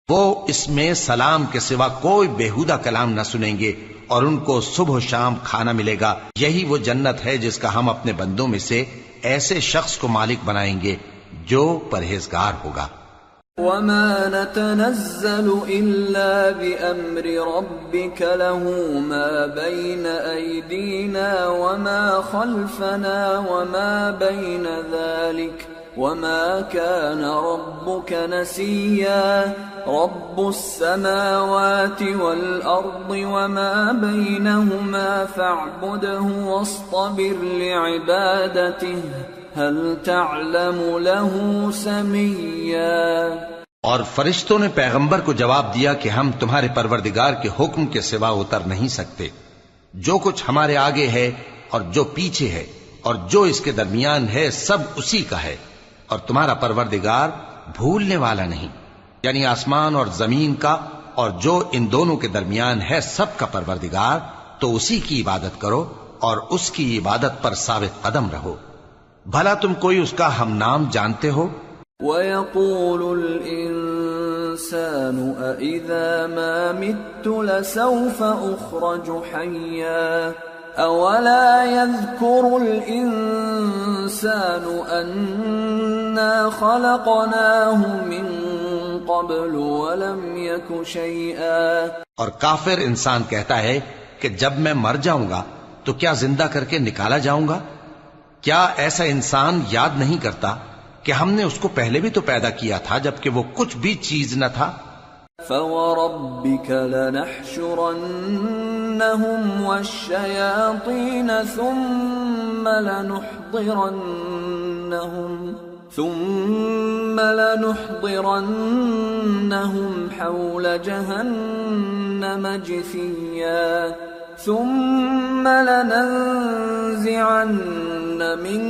وہ اس میں سلام کے سوا کوئی بےہودہ کلام نہ سنیں گے اور ان کو صبح و شام کھانا ملے گا. یہی وہ جنت ہے جس کا ہم اپنے بندوں میں سے ایسے شخص کو مالک بنائیں گے جو پرہیزگار ہوگا. وما نتنزل إلا بأمر ربك له ما بين أيدينا وما خلفنا وما بين ذلك وما كان ربك نسيا رب السماوات والأرض وما بينهما فاعبده واصطبر لعبادته هل تعلم له سميا. اور فرشتوں نے پیغمبر کو جواب دیا کہ ہم تمہارے پروردگار کے حکم کے سوا اتر نہیں سکتے. جو کچھ ہمارے آگے ہے اور جو پیچھے ہے اور جو اس کے درمیان ہے سب اسی کا ہے، اور تمہارا پروردگار بھولنے والا نہیں. یعنی آسمان اور زمین کا اور جو ان دونوں کے درمیان ہے سب کا پروردگار، تو اسی کی عبادت کرو اور اس کی عبادت پر ثابت قدم رہو. بھلا تم کوئی اس کا ہم نام جانتے ہو؟ وَيَقُولُ الْإِنسَانُ الإنسان أإذا ما مت لسوف أخرج حيا أولا يذكر الإنسان أنا خلقناه من قبل ولم يك شيئا. اور کافر انسان کہتا ہے کہ جب میں مر جاؤں گا تو کیا زندہ کر کے نکالا جاؤں گا؟ کیا ایسا انسان یاد نہیں کرتا کہ ہم نے اس کو پہلے بھی تو پیدا کیا تھا جبکہ وہ کچھ بھی چیز نہ تھا؟ فَوَرَبِّكَ لَنَحْشُرَنَّهُمْ وَالشَّيَاطِينَ ثُمَّ لَنُحْضِرَنَّهُمْ حَوْلَ جَهَنَّمَ جِثِيًّا ثُمَّ لَنَنزِعَنَّ مِنْ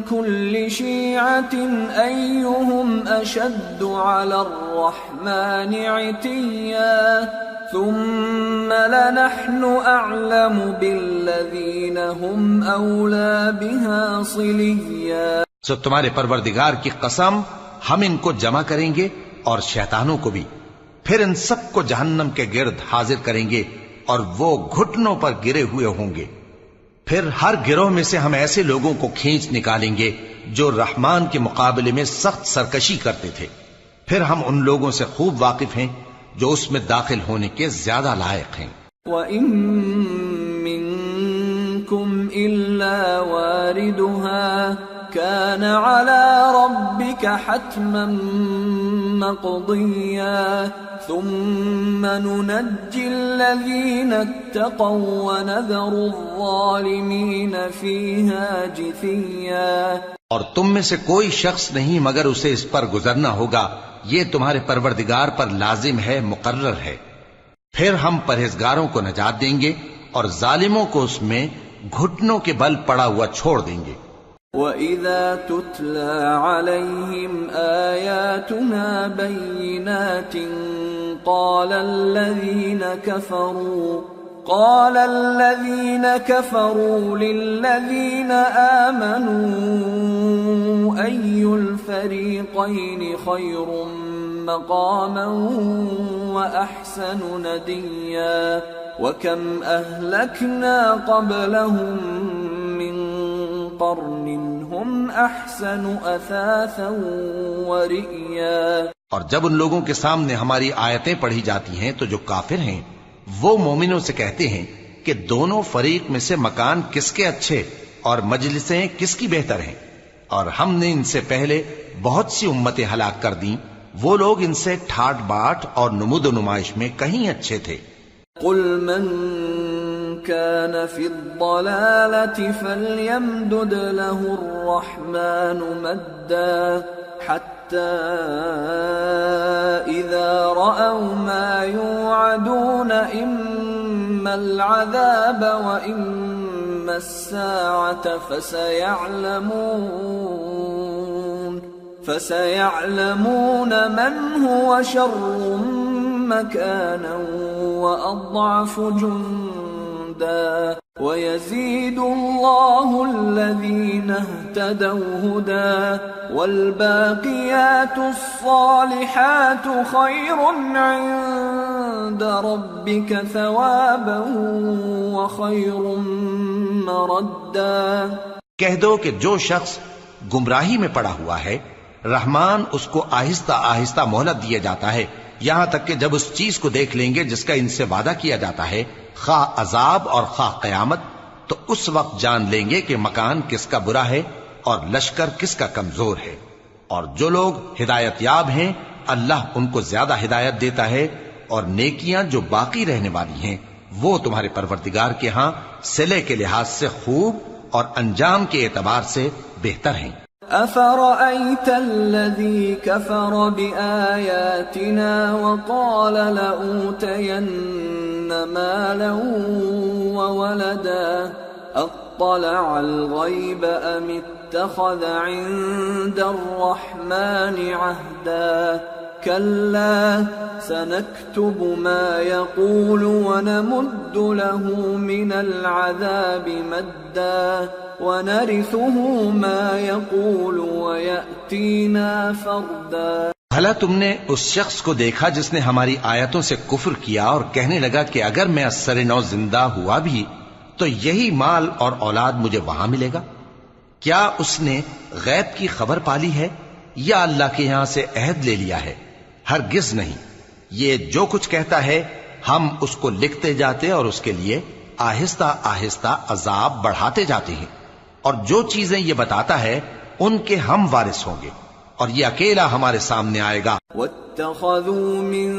كُلِّ شِيعَةٍ أَيُّهُمْ أَشَدُّ عَلَى الرَّحْمَنِ عِتِيًّا ثُمَّ لَنَحْنُ أَعْلَمُ بِالَّذِينَ هُمْ أَوْلَى بِهَا صِلِيًّا. سو تمہارے پروردگار کی قسم ہم ان کو جمع کریں گے اور شیطانوں کو بھی، پھر ان سب کو جہنم کے گرد حاضر کریں گے اور وہ گھٹنوں پر گرے ہوئے ہوں گے. پھر ہر گروہ میں سے ہم ایسے لوگوں کو کھینچ نکالیں گے جو رحمان کے مقابلے میں سخت سرکشی کرتے تھے. پھر ہم ان لوگوں سے خوب واقف ہیں جو اس میں داخل ہونے کے زیادہ لائق ہیں. وَإِن مِّنكُمْ إِلَّا وَارِدُهَا كَانَ عَلَى رَبِّكَ حَتْمًا مَّقْضِيًّا ثُمَّ نُنَجِّي الَّذِينَ اتَّقَوْا وَنَذَرُ الظَّالِمِينَ فِيهَا جِثِيًّا. اور تم میں سے کوئی شخص نہیں مگر اسے اس پر گزرنا ہوگا، یہ تمہارے پروردگار پر لازم ہے، مقرر ہے. پھر ہم پرہیزگاروں کو نجات دیں گے اور ظالموں کو اس میں گھٹنوں کے بل پڑا ہوا چھوڑ دیں گے. وَإِذَا تُتْلَى عَلَيْهِمْ آيَاتُنَا بَيِّنَاتٍ قَالَ الَّذِينَ كَفَرُوا لِلَّذِينَ آمَنُوا أَيُّ الْفَرِيقَيْنِ خَيْرٌ مَّقَامًا وَأَحْسَنُ نَدِيًّا وَكَمْ أَهْلَكْنَا قَبْلَهُم مِّن قَرْنٍ هُمْ أَحْسَنُ أَثَاثًا وَرِئْيًا. اور جب ان لوگوں کے سامنے ہماری آیتیں پڑھی جاتی ہیں تو جو کافر ہیں وہ مومنوں سے کہتے ہیں کہ دونوں فریق میں سے مکان کس کے اچھے اور مجلسیں کس کی بہتر ہیں، اور ہم نے ان سے پہلے بہت سی امتیں ہلاک کر دیں، وہ لوگ ان سے ٹھاٹ باٹ اور نمود و نمائش میں کہیں اچھے تھے. قُلْ مَنْ كَانَ فِي الضَّلَالَةِ فَلْيَمْدُدْ لَهُ الرَّحْمَنُ مَدًّا حَتَّى إِذَا رَأَوْا مَا يُوعَدُونَ إِمَّا الْعَذَابَ وَإِمَّا السَّاعَةَ فَسَيَعْلَمُونَ مَنْ هُوَ شَرٌّ مَكَانًا وَأَضْعَفُ جُنْدًا وَيَزِيدُ اللَّهُ الَّذِينَ اهْتَدَوْا هُدًى وَالْبَاقِيَاتُ الصَّالِحَاتُ خَيْرٌ عِندَ رَبِّكَ ثَوَابًا وَخَيْرٌ مَّرَدًّا. کہہ دو کہ جو شخص گمراہی میں پڑا ہوا ہے رحمان اس کو آہستہ آہستہ مہلت دیا جاتا ہے، یہاں تک کہ جب اس چیز کو دیکھ لیں گے جس کا ان سے وعدہ کیا جاتا ہے، خواہ عذاب اور خواہ قیامت، تو اس وقت جان لیں گے کہ مکان کس کا برا ہے اور لشکر کس کا کمزور ہے. اور جو لوگ ہدایت یاب ہیں اللہ ان کو زیادہ ہدایت دیتا ہے، اور نیکیاں جو باقی رہنے والی ہیں وہ تمہارے پروردگار کے ہاں صلے کے لحاظ سے خوب اور انجام کے اعتبار سے بہتر ہیں. أَفَرَأَيْتَ الَّذِي كَفَرَ بِآيَاتِنَا وَقَالَ لَأُوتَيَنَّ مَالًا وَوَلَدًا أَطَّلَعَ الْغَيْبَ أَمِ اتَّخَذَ عِندَ الرَّحْمَنِ عَهْدًا كَلَّا سَنَكْتُبُ مَا يَقُولُ وَنَمُدُّ لَهُ مِنَ الْعَذَابِ مَدًّا وَنَرِثُهُ مَا يَقُولُ وَيَأْتِينَا فَرْدًا. بھلا تم نے اس شخص کو دیکھا جس نے ہماری آیتوں سے کفر کیا اور کہنے لگا کہ اگر میں اثر نو زندہ ہوا بھی تو یہی مال اور اولاد مجھے وہاں ملے گا؟ کیا اس نے غیب کی خبر پالی ہے یا اللہ کے یہاں سے عہد لے لیا ہے؟ ہرگز نہیں، یہ جو کچھ کہتا ہے ہم اس کو لکھتے جاتے اور اس کے لیے آہستہ آہستہ عذاب بڑھاتے جاتے ہیں، اور جو چیزیں یہ بتاتا ہے ان کے ہم وارث ہوں گے، اور یہ اکیلا ہمارے سامنے آئے گا۔ واتخذوا من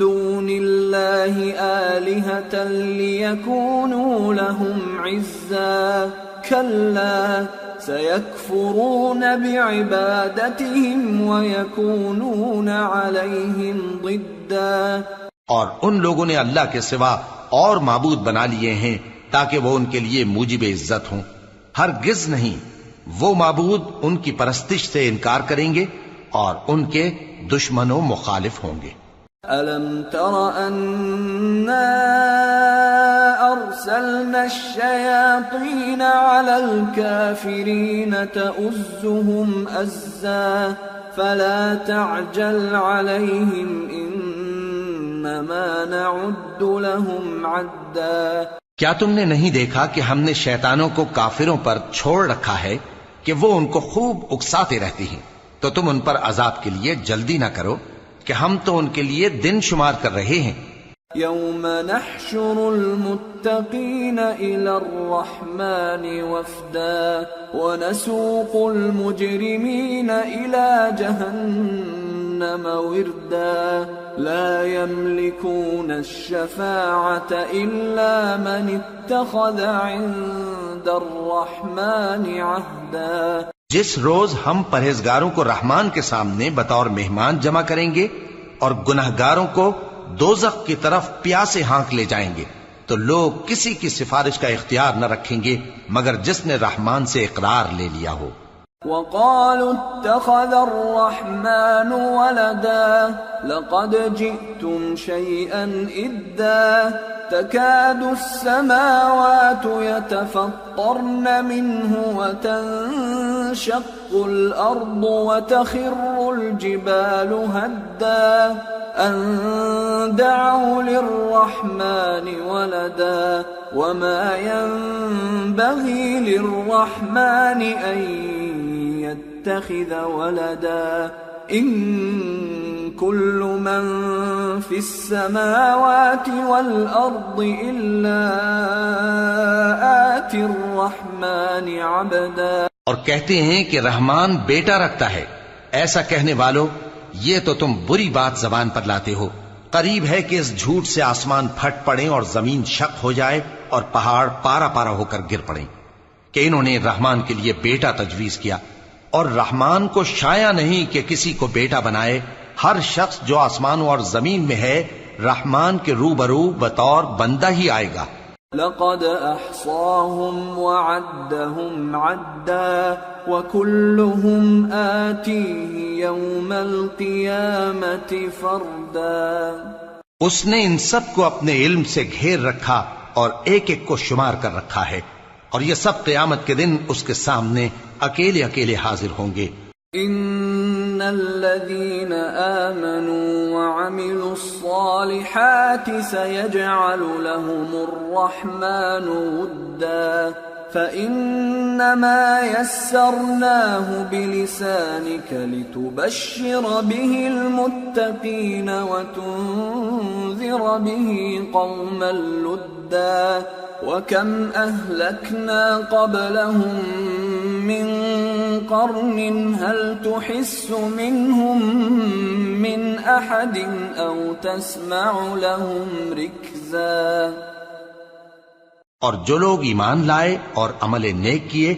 دون الله آلهة ليكونوا لهم عزا كلا سيكفرون بعبادتهم ويكونون عليهم ضدا۔ اور ان لوگوں نے اللہ کے سوا اور معبود بنا لیے ہیں تاکہ وہ ان کے لیے موجب عزت ہوں، ہرگز نہیں، وہ معبود ان کی پرستش سے انکار کریں گے اور ان کے دشمن و مخالف ہوں گے۔ أَلَمْ تَرَ أَنَّا أَرْسَلْنَا الشَّيَاطِينَ عَلَى الْكَافِرِينَ تَؤُزُّهُمْ أَزًّا فَلَا تَعْجَلْ عَلَيْهِمْ إِنَّمَا نَعُدُّ لَهُمْ عَدًّا۔ کیا تم نے نہیں دیکھا کہ ہم نے شیطانوں کو کافروں پر چھوڑ رکھا ہے کہ وہ ان کو خوب اکساتے رہتی ہیں، تو تم ان پر عذاب کے لیے جلدی نہ کرو کہ ہم تو ان کے لیے دن شمار کر رہے ہیں۔ يوم نحشر المتقين إلى الرحمن وفدا ونسوق المجرمين إلى جهنم وردا لا يملكون الشفاعة إلا من اتخذ عند الرحمن عهدا۔ جس روز ہم پرہیزگاروں کو رحمان کے سامنے بطور مہمان جمع کریں گے اور گناہگاروں کو دوزخ کی طرف پیاسے ہانک لے جائیں گے، تو لوگ کسی کی سفارش کا اختیار نہ رکھیں گے مگر جس نے رحمان سے اقرار لے لیا ہو۔ وقالوا اتخذ الرحمن ولدا لقد جئتم شيئا إدا تكاد السماوات يتفطرن منه وتنشق الأرض وتخر الجبال هدا أن دعوا للرحمن ولدا وما ينبغي للرحمن أن يتخذ ولدا إن كل من في السماوات والأرض إلا آتي الرحمن عبدا۔ اور کہتے ہیں کہ رحمان بیٹا رکھتا ہے، ایسا کہنے والوں یہ تو تم بری بات زبان پر لاتے ہو۔ قریب ہے کہ اس جھوٹ سے آسمان پھٹ پڑیں اور زمین شق ہو جائے اور پہاڑ پارا پارا ہو کر گر پڑیں کہ انہوں نے رحمان کے لیے بیٹا تجویز کیا، اور رحمان کو شایع نہیں کہ کسی کو بیٹا بنائے۔ ہر شخص جو آسمانوں اور زمین میں ہے رحمان کے روبرو بطور بندہ ہی آئے گا۔ لقد احصاهم وعدهم عدا وكلهم آتيه يوم القيامة فردا۔ اس نے ان سب کو اپنے علم سے گھیر رکھا اور ایک ایک کو شمار کر رکھا ہے، اور یہ سب قیامت کے دن اس کے سامنے اکیلے اکیلے حاضر ہوں گے۔ ان الذين آمنوا وعملوا الصالحات سيجعل لهم الرحمن ودا فإنما يسرناه بلسانك لتبشر به المتقين وتنذر به قوما لدا وكم أهلكنا قبلهم من قرن هل تحس منهم من أحد أو تسمع لهم ركزا۔ اور جو لوگ ایمان لائے اور عمل نیک کیے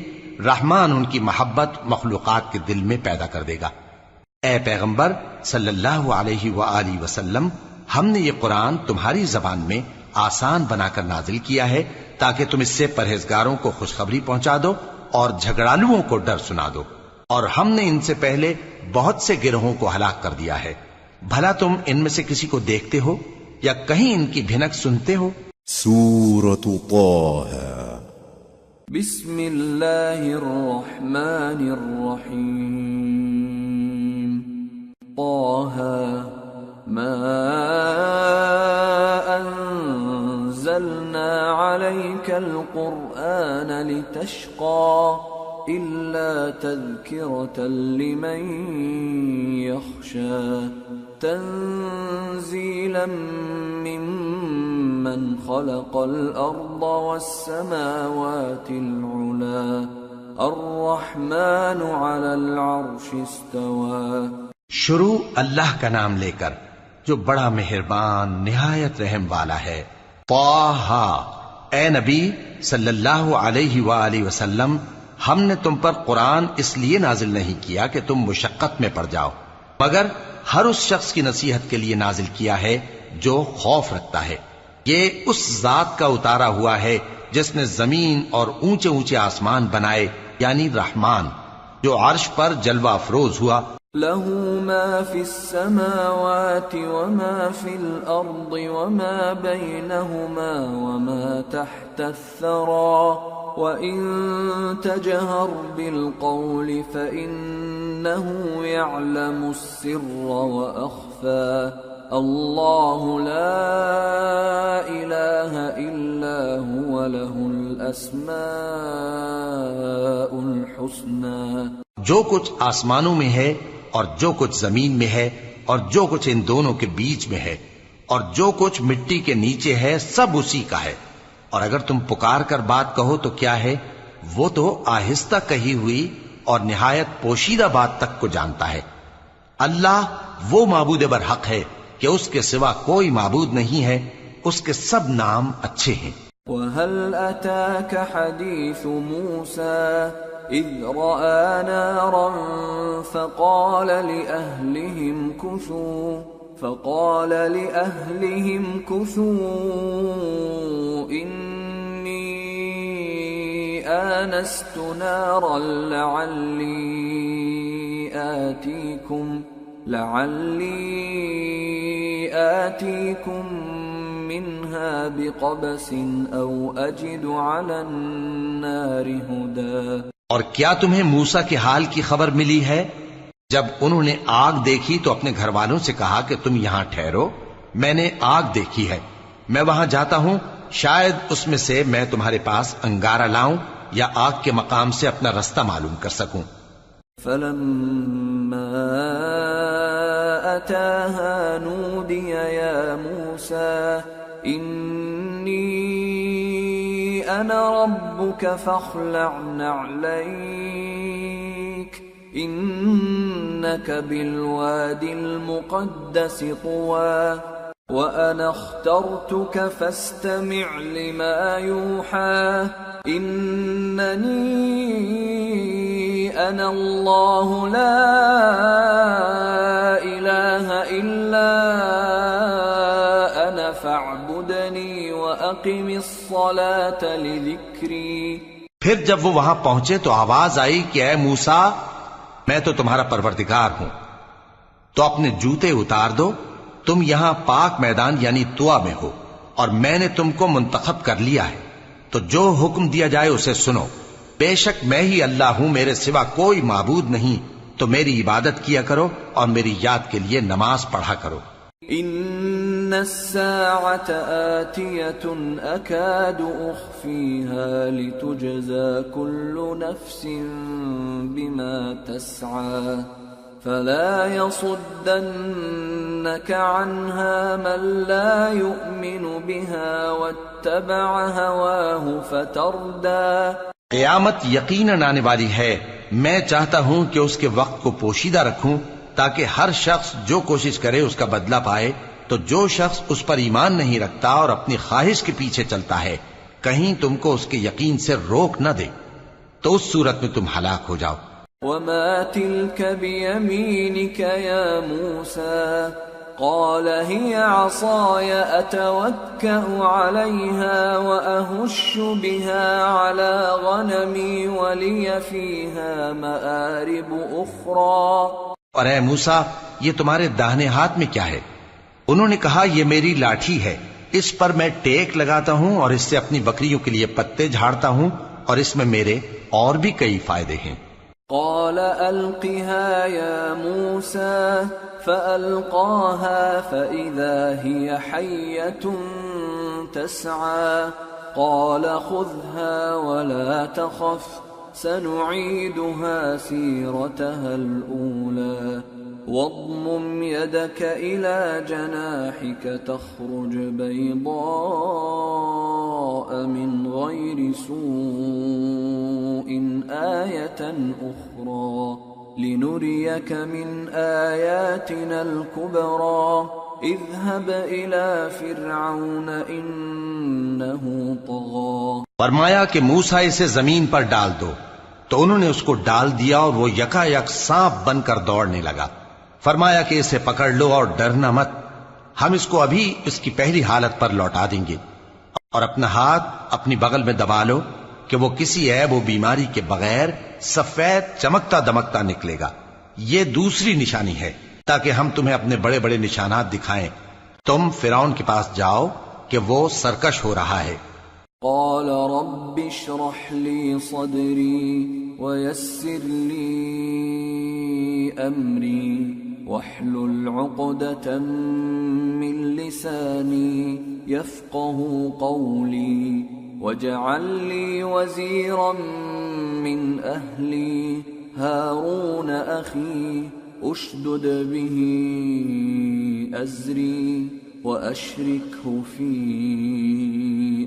رحمان ان کی محبت مخلوقات کے دل میں پیدا کر دے گا۔ اے پیغمبر صلی اللہ علیہ وآلہ وسلم، ہم نے یہ قرآن تمہاری زبان میں آسان بنا کر نازل کیا ہے تاکہ تم اس سے پرہیزگاروں کو خوشخبری پہنچا دو اور جھگڑالوؤں کو ڈر سنا دو، اور ہم نے ان سے پہلے بہت سے گروہوں کو ہلاک کر دیا ہے۔ بھلا تم ان میں سے کسی کو دیکھتے ہو یا کہیں ان کی بھنک سنتے ہو؟ سورة طه بسم اللہ الرحمن الرحیم طه ما أنزلنا عليك القرآن لتشقى إلا تذكرة لمن يخشى تنزيلا ممن خلق الأرض والسماوات العلى الرحمن على العرش استوى. شروع اللہ کا نام لے کر جو بڑا مہربان نہایت رحم والا ہے. طٰہ، اے نبی صلی اللہ علیہ وآلہ وسلم، ہم نے تم پر قرآن اس لیے نازل نہیں کیا کہ تم مشقت میں پڑ جاؤ، مگر ہر اس شخص کی نصیحت کے لیے نازل کیا ہے جو خوف رکھتا ہے. یہ اس ذات کا اتارا ہوا ہے جس نے زمین اور اونچے اونچے آسمان بنائے، یعنی رحمان، جو عرش پر جلوہ افروز ہوا. له ما في السماوات وما في الأرض وما بينهما وما تحت الثرى وإن تجهر بالقول فإنه يعلم السر وأخفى الله لا إله إلا هو له الأسماء الحسنى. جو کچھ آسمانوں میں ہے اور جو کچھ زمین میں ہے اور جو کچھ ان دونوں کے بیچ میں ہے اور جو کچھ مٹی کے نیچے ہے، سب اسی کا ہے. اور اگر تم پکار کر بات کہو تو کیا ہے، وہ تو آہستہ کہی ہوئی اور نہایت پوشیدہ بات تک کو جانتا ہے. اللہ وہ معبود برحق ہے کہ اس کے سوا کوئی معبود نہیں ہے، اس کے سب نام اچھے ہیں. وَهَلْ أَتَاكَ حَدِيثُ مُوسَى إِذْ رَأَى نَارًا فَقَالَ لِأَهْلِهِمْ كُثُوا إِنِّي آنَسْتُ نَارًا لَعَلِّي آتِيكُمْ منها بقبس او اجد على النار هدى. اور کیا تمہیں موسیٰ کے حال کی خبر ملی ہے؟ جب انہوں نے آگ دیکھی تو اپنے گھر والوں سے کہا کہ تم یہاں ٹھہرو، میں نے آگ دیکھی ہے، میں وہاں جاتا ہوں، شاید اس میں سے میں تمہارے پاس انگارہ لاؤں یا آگ کے مقام سے اپنا رستہ معلوم کر سکوں. فلما أتاها نودي يا موسى إني أنا ربك فاخلع نعليك إنك بالواد المقدس طوى وأنا اخترتك فاستمع لما يوحى إنني أنا الله لا إله إلا أنا فاعبدني وأقم الصلاة لذكري. پھر جب وہ وہاں پہنچے تو آواز آئی کہ اے موسیٰ، میں تو تمہارا پروردگار ہوں، تو اپنے جوتے اتار دو، تم یہاں پاک میدان یعنی طوا میں ہو، اور میں نے تم کو منتخب کر لیا ہے، تو جو حکم دیا جائے اسے سنو. بے شک میں ہی اللہ ہوں، میرے سوا کوئی معبود نہیں، تو میری عبادت کیا کرو اور میری یاد کے لیے نماز پڑھا کرو. ان الساعة آتية اكاد اخفيها لتجزى كل نفس بما تسعى فلا يصدنك عنها من لا يؤمن بها واتبع هواه فتردى. قیامت یقیناً آنے والی ہے، میں چاہتا ہوں کہ اس کے وقت کو پوشیدہ رکھوں تاکہ ہر شخص جو کوشش کرے اس کا بدلہ پائے. تو جو شخص اس پر ایمان نہیں رکھتا اور اپنی خواہش کے پیچھے چلتا ہے، کہیں تم کو اس کے یقین سے روک نہ دے، تو اس صورت میں تم ہلاک ہو جاؤ. وما تلك بيمينك يا موسى قال هي عصاي أتوكأ عليها وأهش بها على غنمي ولي فيها مآرب أخرى. اور اے موسیٰ، یہ تمہارے داہنے ہاتھ میں کیا ہے؟ انہوں نے کہا یہ میری لاٹھی ہے، اس پر میں ٹیک لگاتا ہوں اور اس سے اپنی بکریوں کے لیے پتے جھاڑتا ہوں، اور اس میں میرے اور بھی کئی فائدے ہیں. قال ألقها يا موسى فألقاها فإذا هي حية تسعى قال خذها ولا تخف سنعيدها سيرتها الأولى واضمم يدك إلى جناحك تخرج بيضاء من غير سوء آية أخرى لنريك من آياتنا الكبرى اذهب إلى فرعون إنه طغى. فرمایا کہ موسیٰ اسے زمین پر ڈال دو، تو انہوں نے اس کو ڈال دیا اور وہ یکا یک سانپ بن کر دوڑنے لگا. فرمایا کہ اسے پکڑ لو اور ڈرنا مت، ہم اس کو ابھی اس کی پہلی حالت پر لوٹا دیں گے، اور اپنا ہاتھ اپنی بغل میں دبا لو کہ وہ کسی عیب و بیماری کے بغیر سفید چمکتا دمکتا نکلے گا. یہ دوسری نشانی ہے تاکہ ہم تمہیں اپنے بڑے بڑے نشانات دکھائیں. تم فرعون کے پاس جاؤ کہ وہ سرکش ہو رہا ہے. قال رب اشرح لي صدري ويسر لي أمري واحلل عقدة من لساني يفقه قولي واجعل لي وزيرا من أهلي هارون أخي اشدد به أزري وأشركه في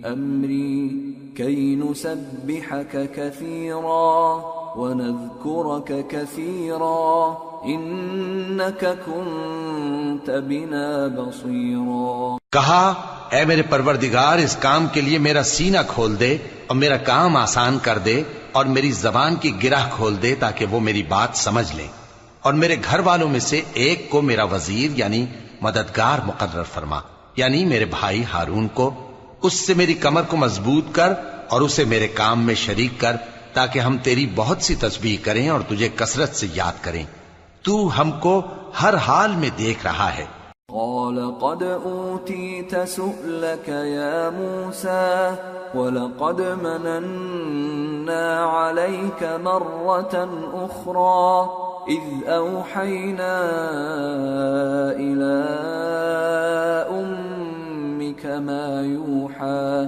أمري كي نسبحك كثيرا ونذكرك كثيرا إنك كنت بنا بصيرا. کہا اے میرے پروردگار اس کام کے لیے میرا سینہ کھول دے اور میرا کام آسان کر دے اور میری زبان کی گرہ کھول دے تاکہ وہ میری بات سمجھ لیں، اور میرے گھر والوں میں سے ایک کو میرا وزیر یعنی مددگار مقرر فرما، یعنی میرے بھائی ہارون کو. اس سے میری کمر کو مضبوط کر اور اسے میرے کام میں شریک کر تاکہ ہم تیری بہت سی تسبیح کریں اور تجھے کثرت سے یاد کریں. تو ہم کو ہر حال میں دیکھ رہا ہے. قال قد أوتيت سؤلك يا موسى ولقد مننا عليك مرة أخرى إذ أوحينا إلى أمك ما يوحى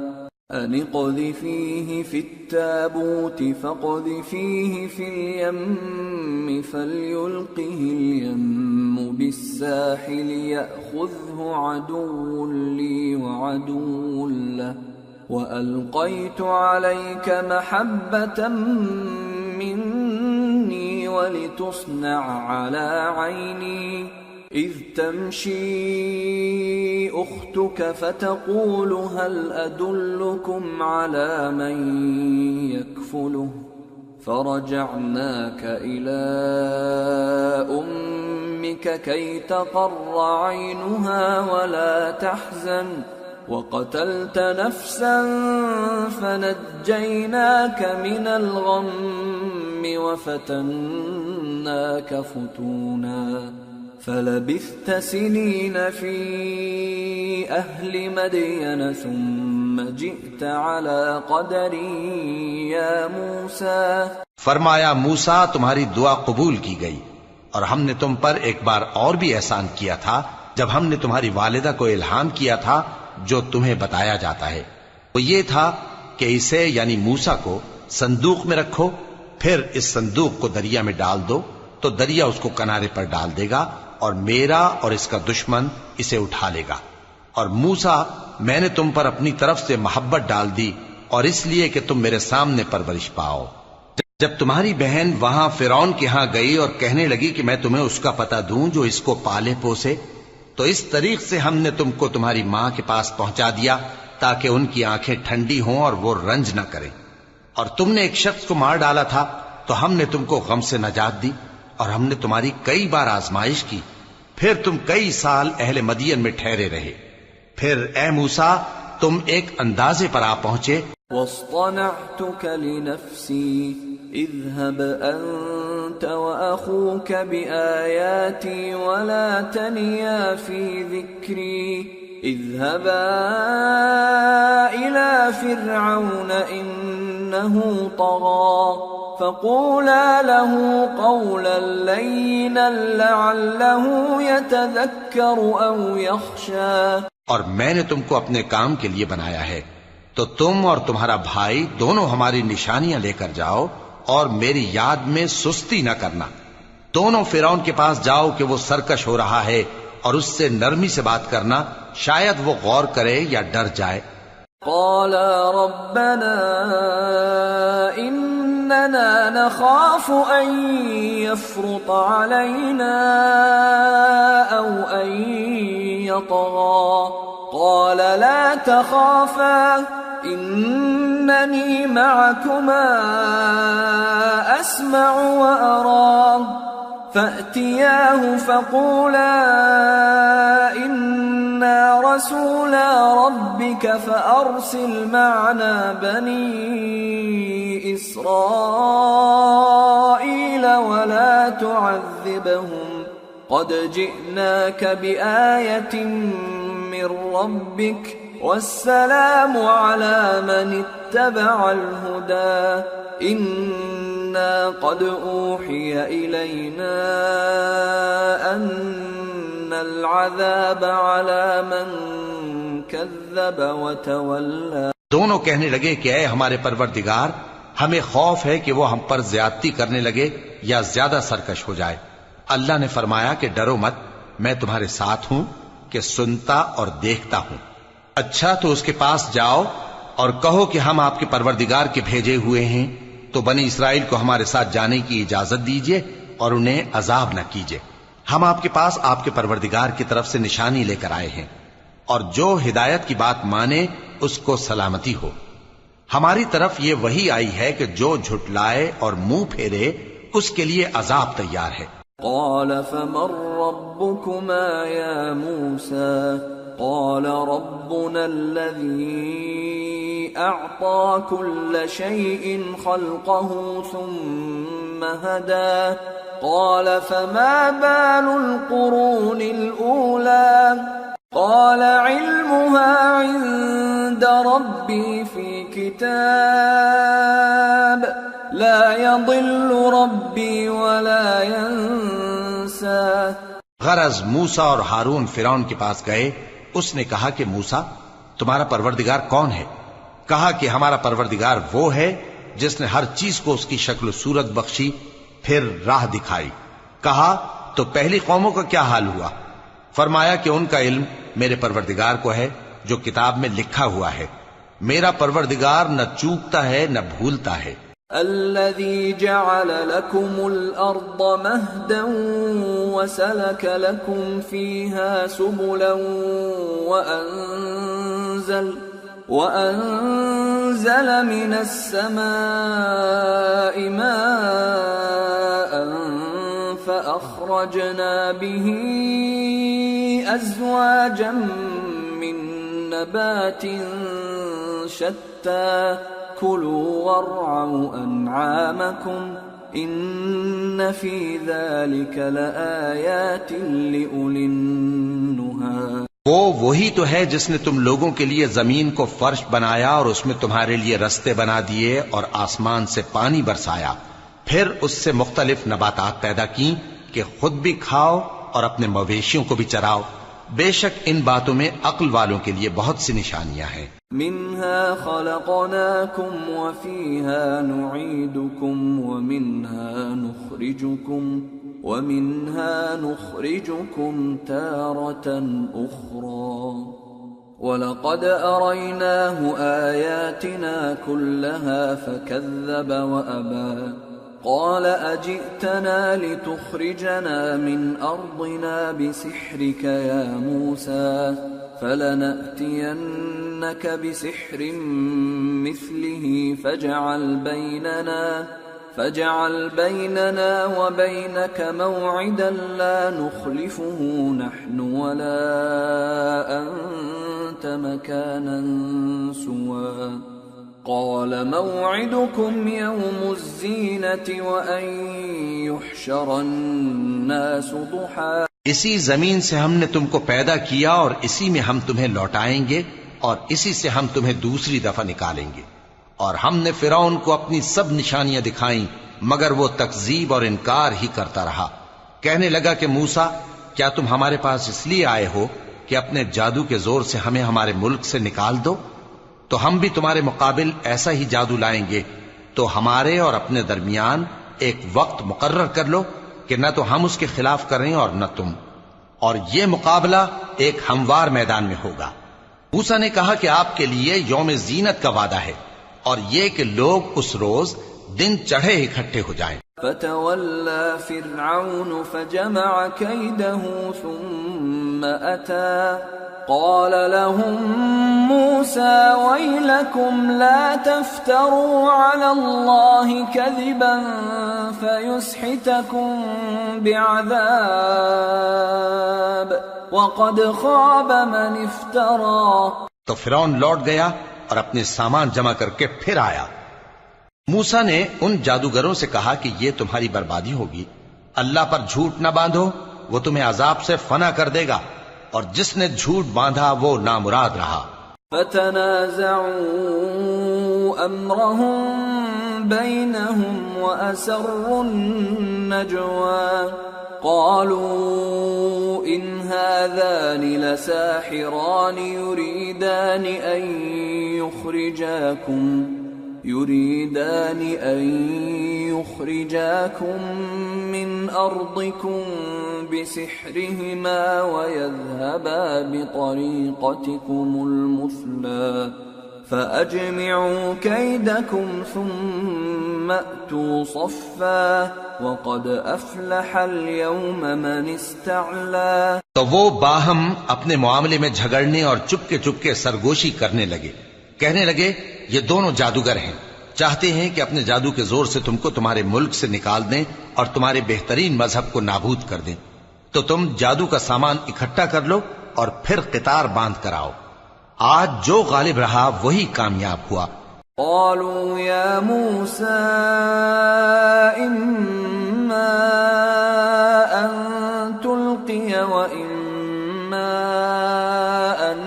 أن اقذفيه في التابوت فاقذفيه في اليم فليلقه اليم بالساحل يأخذه عدو لي وعدو له وألقيت عليك محبة مني ولتصنع على عيني إذ تمشي أختك فتقول هل أدلكم على من يكفله فرجعناك إلى أمك كي تقر عينها ولا تحزن وقتلت نفسا فنجيناك من الغم وفتناك فتونا فلبثت سنين في أهل مدين ثم جئت على قدر يا موسى. فرمایا موسیٰ تمہاری دعا قبول کی گئی، اور ہم نے تم پر ایک بار اور بھی احسان کیا تھا جب ہم نے تمہاری والدہ کو الہام کیا تھا جو تمہیں بتایا جاتا ہے. وہ یہ تھا کہ اسے یعنی موسیٰ کو صندوق میں رکھو، پھر اس صندوق کو دریا میں ڈال دو تو دریا اس کو کنارے پر ڈال دے گا اور میرا اور اس کا دشمن اسے اٹھا لے گا. اور موسیٰ میں نے تم پر اپنی طرف سے محبت ڈال دی اور اس لیے کہ تم میرے سامنے پرورش پاؤ. جب تمہاری بہن وہاں فرعون کے ہاں گئی اور کہنے لگی کہ میں تمہیں اس کا پتہ دوں جو اس کو پالے پوسے، تو اس طریق سے ہم نے تم کو تمہاری ماں کے پاس پہنچا دیا تاکہ ان کی آنکھیں ٹھنڈی ہوں اور وہ رنج نہ کریں. اور تم نے ایک شخص کو مار ڈالا تھا تو ہم نے تم کو غم سے نجات دی، اور ہم نے تمہاری کئی بار آزمائش کی، پھر تم کئی سال اہل مدین میں ٹھہرے رہے. پھر اے موسیٰ تم ایک اندازے پر آ پہنچے. واصطنعتك لنفسي اذهب أنت وأخوك بآياتي ولا تنيا في ذكري اذهبا إلى فرعون إنه طغى فقولا له قولا لينا لعله يتذكر أو يخشى اور میں نے تم کو اپنے کام کے لیے بنایا ہے، تو تم اور تمہارا بھائی دونوں ہماری نشانیاں لے کر جاؤ اور میری یاد میں سستی نہ کرنا۔ دونوں فرعون کے پاس جاؤ کہ وہ سرکش ہو رہا ہے، اور اس سے نرمی سے بات کرنا، شاید وہ غور کرے یا ڈر جائے۔ قالا ربنا إننا نخاف أن يفرط علينا أو أن يطغى قال لا تخافا إنني معكما أسمع وأرى فأتياه فقولا إنا رسولا ربك فأرسل معنا بني إسرائيل ولا تعذبهم قد جئناك بآية من ربك والسلام على من اتبع الهدى إنا قد أوحي إلينا أن العذاب على من كذب وتولى۔ دونوں کہنے لگے کہ اے ہمارے پروردگار، ہمیں خوف ہے کہ وہ ہم پر زیادتی کرنے لگے یا زیادہ سرکش ہو جائے۔ اللہ نے فرمایا کہ ڈرو مت، میں تمہارے ساتھ ہوں کہ سنتا اور دیکھتا ہوں۔ اچھا تو اس کے پاس جاؤ اور کہو کہ ہم آپ کے پروردگار کے بھیجے ہوئے ہیں، تو بنی اسرائیل کو ہمارے ساتھ جانے کی اجازت دیجیے اور انہیں عذاب نہ کیجیے۔ ہم آپ کے پاس آپ کے پروردگار کی طرف سے نشانی لے کر آئے ہیں، اور جو ہدایت کی بات مانے اس کو سلامتی ہو۔ ہماری طرف یہ وحی آئی ہے کہ جو جھٹلائے اور منہ پھیرے اس کے لیے عذاب تیار ہے۔ قال فمن ربكما يا موسى قال ربنا الذي أعطى كل شيء خلقه ثم هدى قال فما بال القرون الأولى قال علمها عند ربي في كتاب لا يضل ربي ولا ينسى۔ غرض موسیٰ اور ہارون فرعون کے پاس گئے، اس نے کہا کہ موسیٰ تمہارا پروردگار کون ہے؟ کہا کہ ہمارا پروردگار وہ ہے جس نے ہر چیز کو اس کی شکل و صورت بخشی، پھر راہ دکھائی۔ کہا تو پہلی قوموں کا کیا حال ہوا؟ فرمایا کہ ان کا علم میرے پروردگار کو ہے جو کتاب میں لکھا ہوا ہے۔ میرا پروردگار نہ چوکتا ہے نہ بھولتا ہے۔ الذي جعل لكم الأرض مهدا وسلك لكم فيها سبلا وأنزل من السماء ماء فأخرجنا به أزواجا من نبات شتى كلوا وارعوا أنعامكم إن في ذلك لآيات لأولي النهى۔ وہ وہی تو ہے جس نے تم لوگوں کے لیے زمین کو فرش بنایا اور اس میں تمہارے لیے رستے بنا دیے اور آسمان سے پانی برسایا، پھر اس سے مختلف نباتات پیدا کی کہ خود بھی کھاؤ اور اپنے مویشیوں کو بھی چراؤ۔ بے شک ان باتوں میں عقل والوں کے لیے بہت سی نشانیاں ہیں۔ منها خلقناكم وفيها نعيدكم ومنها نخرجكم تارة أخرى ولقد أريناه آياتنا كلها فكذب وأبى قال أجئتنا لتخرجنا من أرضنا بسحرك يا موسى فلنأتينك بسحر مثله فاجعل بيننا وبينك موعدا لا نخلفه نحن ولا أنت مكانا سوى قال موعدكم يوم الزينة وأن يحشر الناس ضحى۔ اسی زمین سے ہم نے تم کو پیدا کیا اور اسی میں ہم تمہیں لوٹائیں گے اور اسی سے ہم تمہیں دوسری دفعہ نکالیں گے۔ اور ہم نے فرعون کو اپنی سب نشانیاں دکھائیں مگر وہ تکذیب اور انکار ہی کرتا رہا۔ کہنے لگا کہ موسیٰ، کیا تم ہمارے پاس اس لیے آئے ہو کہ اپنے جادو کے زور سے ہمیں ہمارے ملک سے نکال دو؟ تو ہم بھی تمہارے مقابل ایسا ہی جادو لائیں گے، تو ہمارے اور اپنے درمیان ایک وقت مقرر کر لو کہ نہ تو ہم اس کے خلاف کریں اور نہ تم، اور یہ مقابلہ ایک ہموار میدان میں ہوگا۔ موسیٰ نے کہا کہ آپ کے لیے یوم زینت کا وعدہ ہے، اور یہ کہ لوگ اس روز دن چڑھے اکٹھے ہو جائیں۔ فتولى فرعون فجمع كيده ثم أتى قال لهم موسى ويلكم لا تفتروا على الله كذبا فيسحتكم بعذاب وقد خاب من افترى۔ تو فرعون لوٹ گیا اور اپنے سامان جمع کر کے پھر آیا۔ موسیٰ نے ان جادوگروں سے کہا کہ یہ تمہاری بربادی ہوگی، اللہ پر جھوٹ نہ باندھو، وہ تمہیں عذاب سے فنا کر دے گا، اور جس نے جھوٹ باندھا وہ نامراد رہا۔ فتنازعوا امرهم بينهم واسروا النجوى قالوا ان هذان لساحران يريدان أن يخرجاكم من أرضكم بسحرهما ويذهبا بطريقتكم المثلى فأجمعوا كيدكم ثم أتوا صفا وقد أفلح اليوم من استعلى۔ تو وہ باہم اپنے معاملے میں جھگڑنے اور چپکے سرگوشی کرنے لگے، کہنے لگے یہ دونوں جادوگر ہیں، چاہتے ہیں کہ اپنے جادو کے زور سے تم کو تمہارے ملک سے نکال دیں اور تمہارے بہترین مذہب کو نابود کر دیں، تو تم جادو کا سامان اکٹھا کر لو اور پھر قطار باندھ کر آؤ۔ آج جو غالب رہا وہی کامیاب ہوا۔ قالوا يا موسى إما أن تلقي وإما أن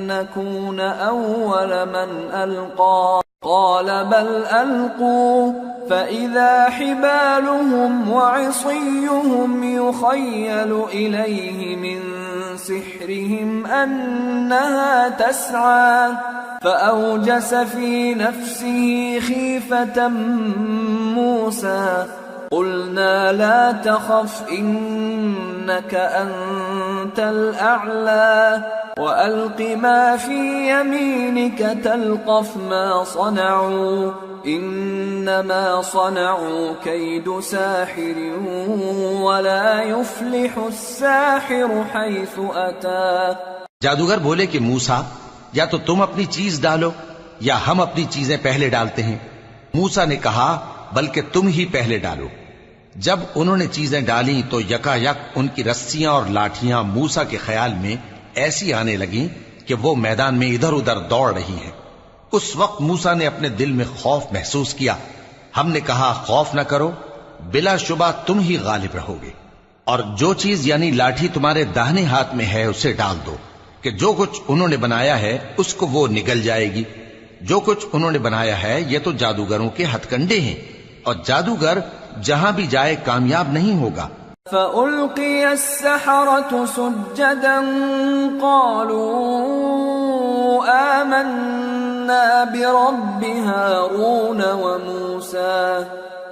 نكون أول من ألقى قال بل ألقوا فإذا حبالهم وعصيهم يخيل إليه من سحرهم أنها تسعى فأوجس في نفسه خيفة موسى قلنا لا تخف إنك أنت الأعلى وألق ما في يمينك تلقف ما صنعوا إنما صنعوا كيد ساحر ولا يفلح الساحر حيث أتى۔ جادوگر بولے کہ موسیٰ، یا تو تم اپنی چیز ڈالو یا ہم اپنی چیزیں پہلے ڈالتے ہیں۔ موسیٰ نے کہا بلکہ تم ہی پہلے ڈالو۔ جب انہوں نے چیزیں ڈالی تو یکا یک ان کی رسیاں اور لاٹھیاں موسیٰ کے خیال میں ایسی آنے لگیں کہ وہ میدان میں ادھر ادھر دوڑ رہی ہیں۔ اس وقت موسیٰ نے اپنے دل میں خوف محسوس کیا۔ ہم نے کہا خوف نہ کرو، بلا شبہ تم ہی غالب رہو گے، اور جو چیز یعنی لاٹھی تمہارے داہنے ہاتھ میں ہے اسے ڈال دو کہ جو کچھ انہوں نے بنایا ہے اس کو وہ نگل جائے گی۔ جو کچھ انہوں نے بنایا ہے یہ تو جادوگروں کے ہتھ کنڈے ہیں، اور جادوگر جہاں بھی جائے کامیاب نہیں ہوگا۔ فألقي السحرة سجدا قالوا آمنا برب هارون وموسى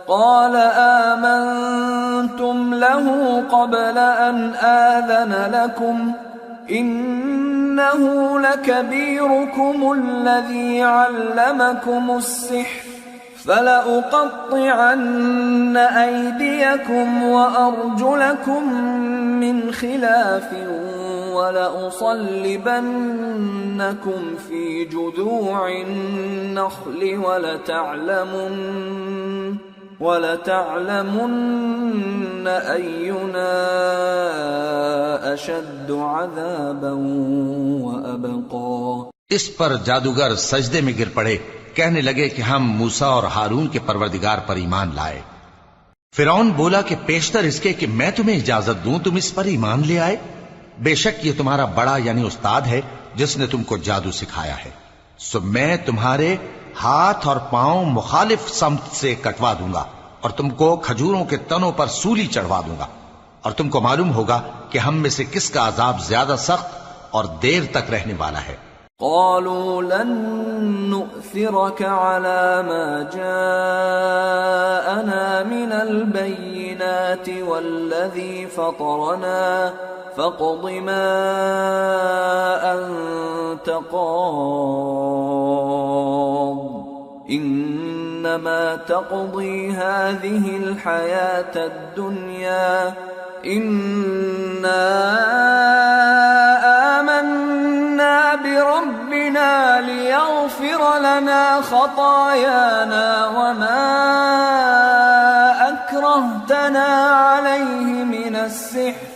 قال آمنتم له قبل أن آذن لكم إنه لكبيركم الذي علمكم السحر فلأقطعن أيديكم وأرجلكم من خلاف ولأصلبنكم في جذوع النخل ولتعلمن أينا أشد عذابا وأبقى۔ اس پر جادوگر سجدے میں گر پڑے، کہنے لگے کہ ہم موسیٰ اور ہارون کے پروردگار پر ایمان لائے۔ فرعون بولا کہ پیشتر اس کے کہ میں تمہیں اجازت دوں تم اس پر ایمان لے آئے، بے شک یہ تمہارا بڑا یعنی استاد ہے جس نے تم کو جادو سکھایا ہے، سو میں تمہارے ہاتھ اور پاؤں مخالف سمت سے کٹوا دوں گا اور تم کو کھجوروں کے تنوں پر سولی چڑھوا دوں گا، اور تم کو معلوم ہوگا کہ ہم میں سے کس کا عذاب زیادہ سخت اور دیر تک رہنے والا ہے۔ قالوا لن نؤثرك على ما جاءنا من البينات والذي فطرنا فاقض ما أنت قاض إنما تقضي هذه الحياة الدنيا إنا آمنا بربنا ليغفر لنا خطايانا وما أكرهتنا عليه من السحر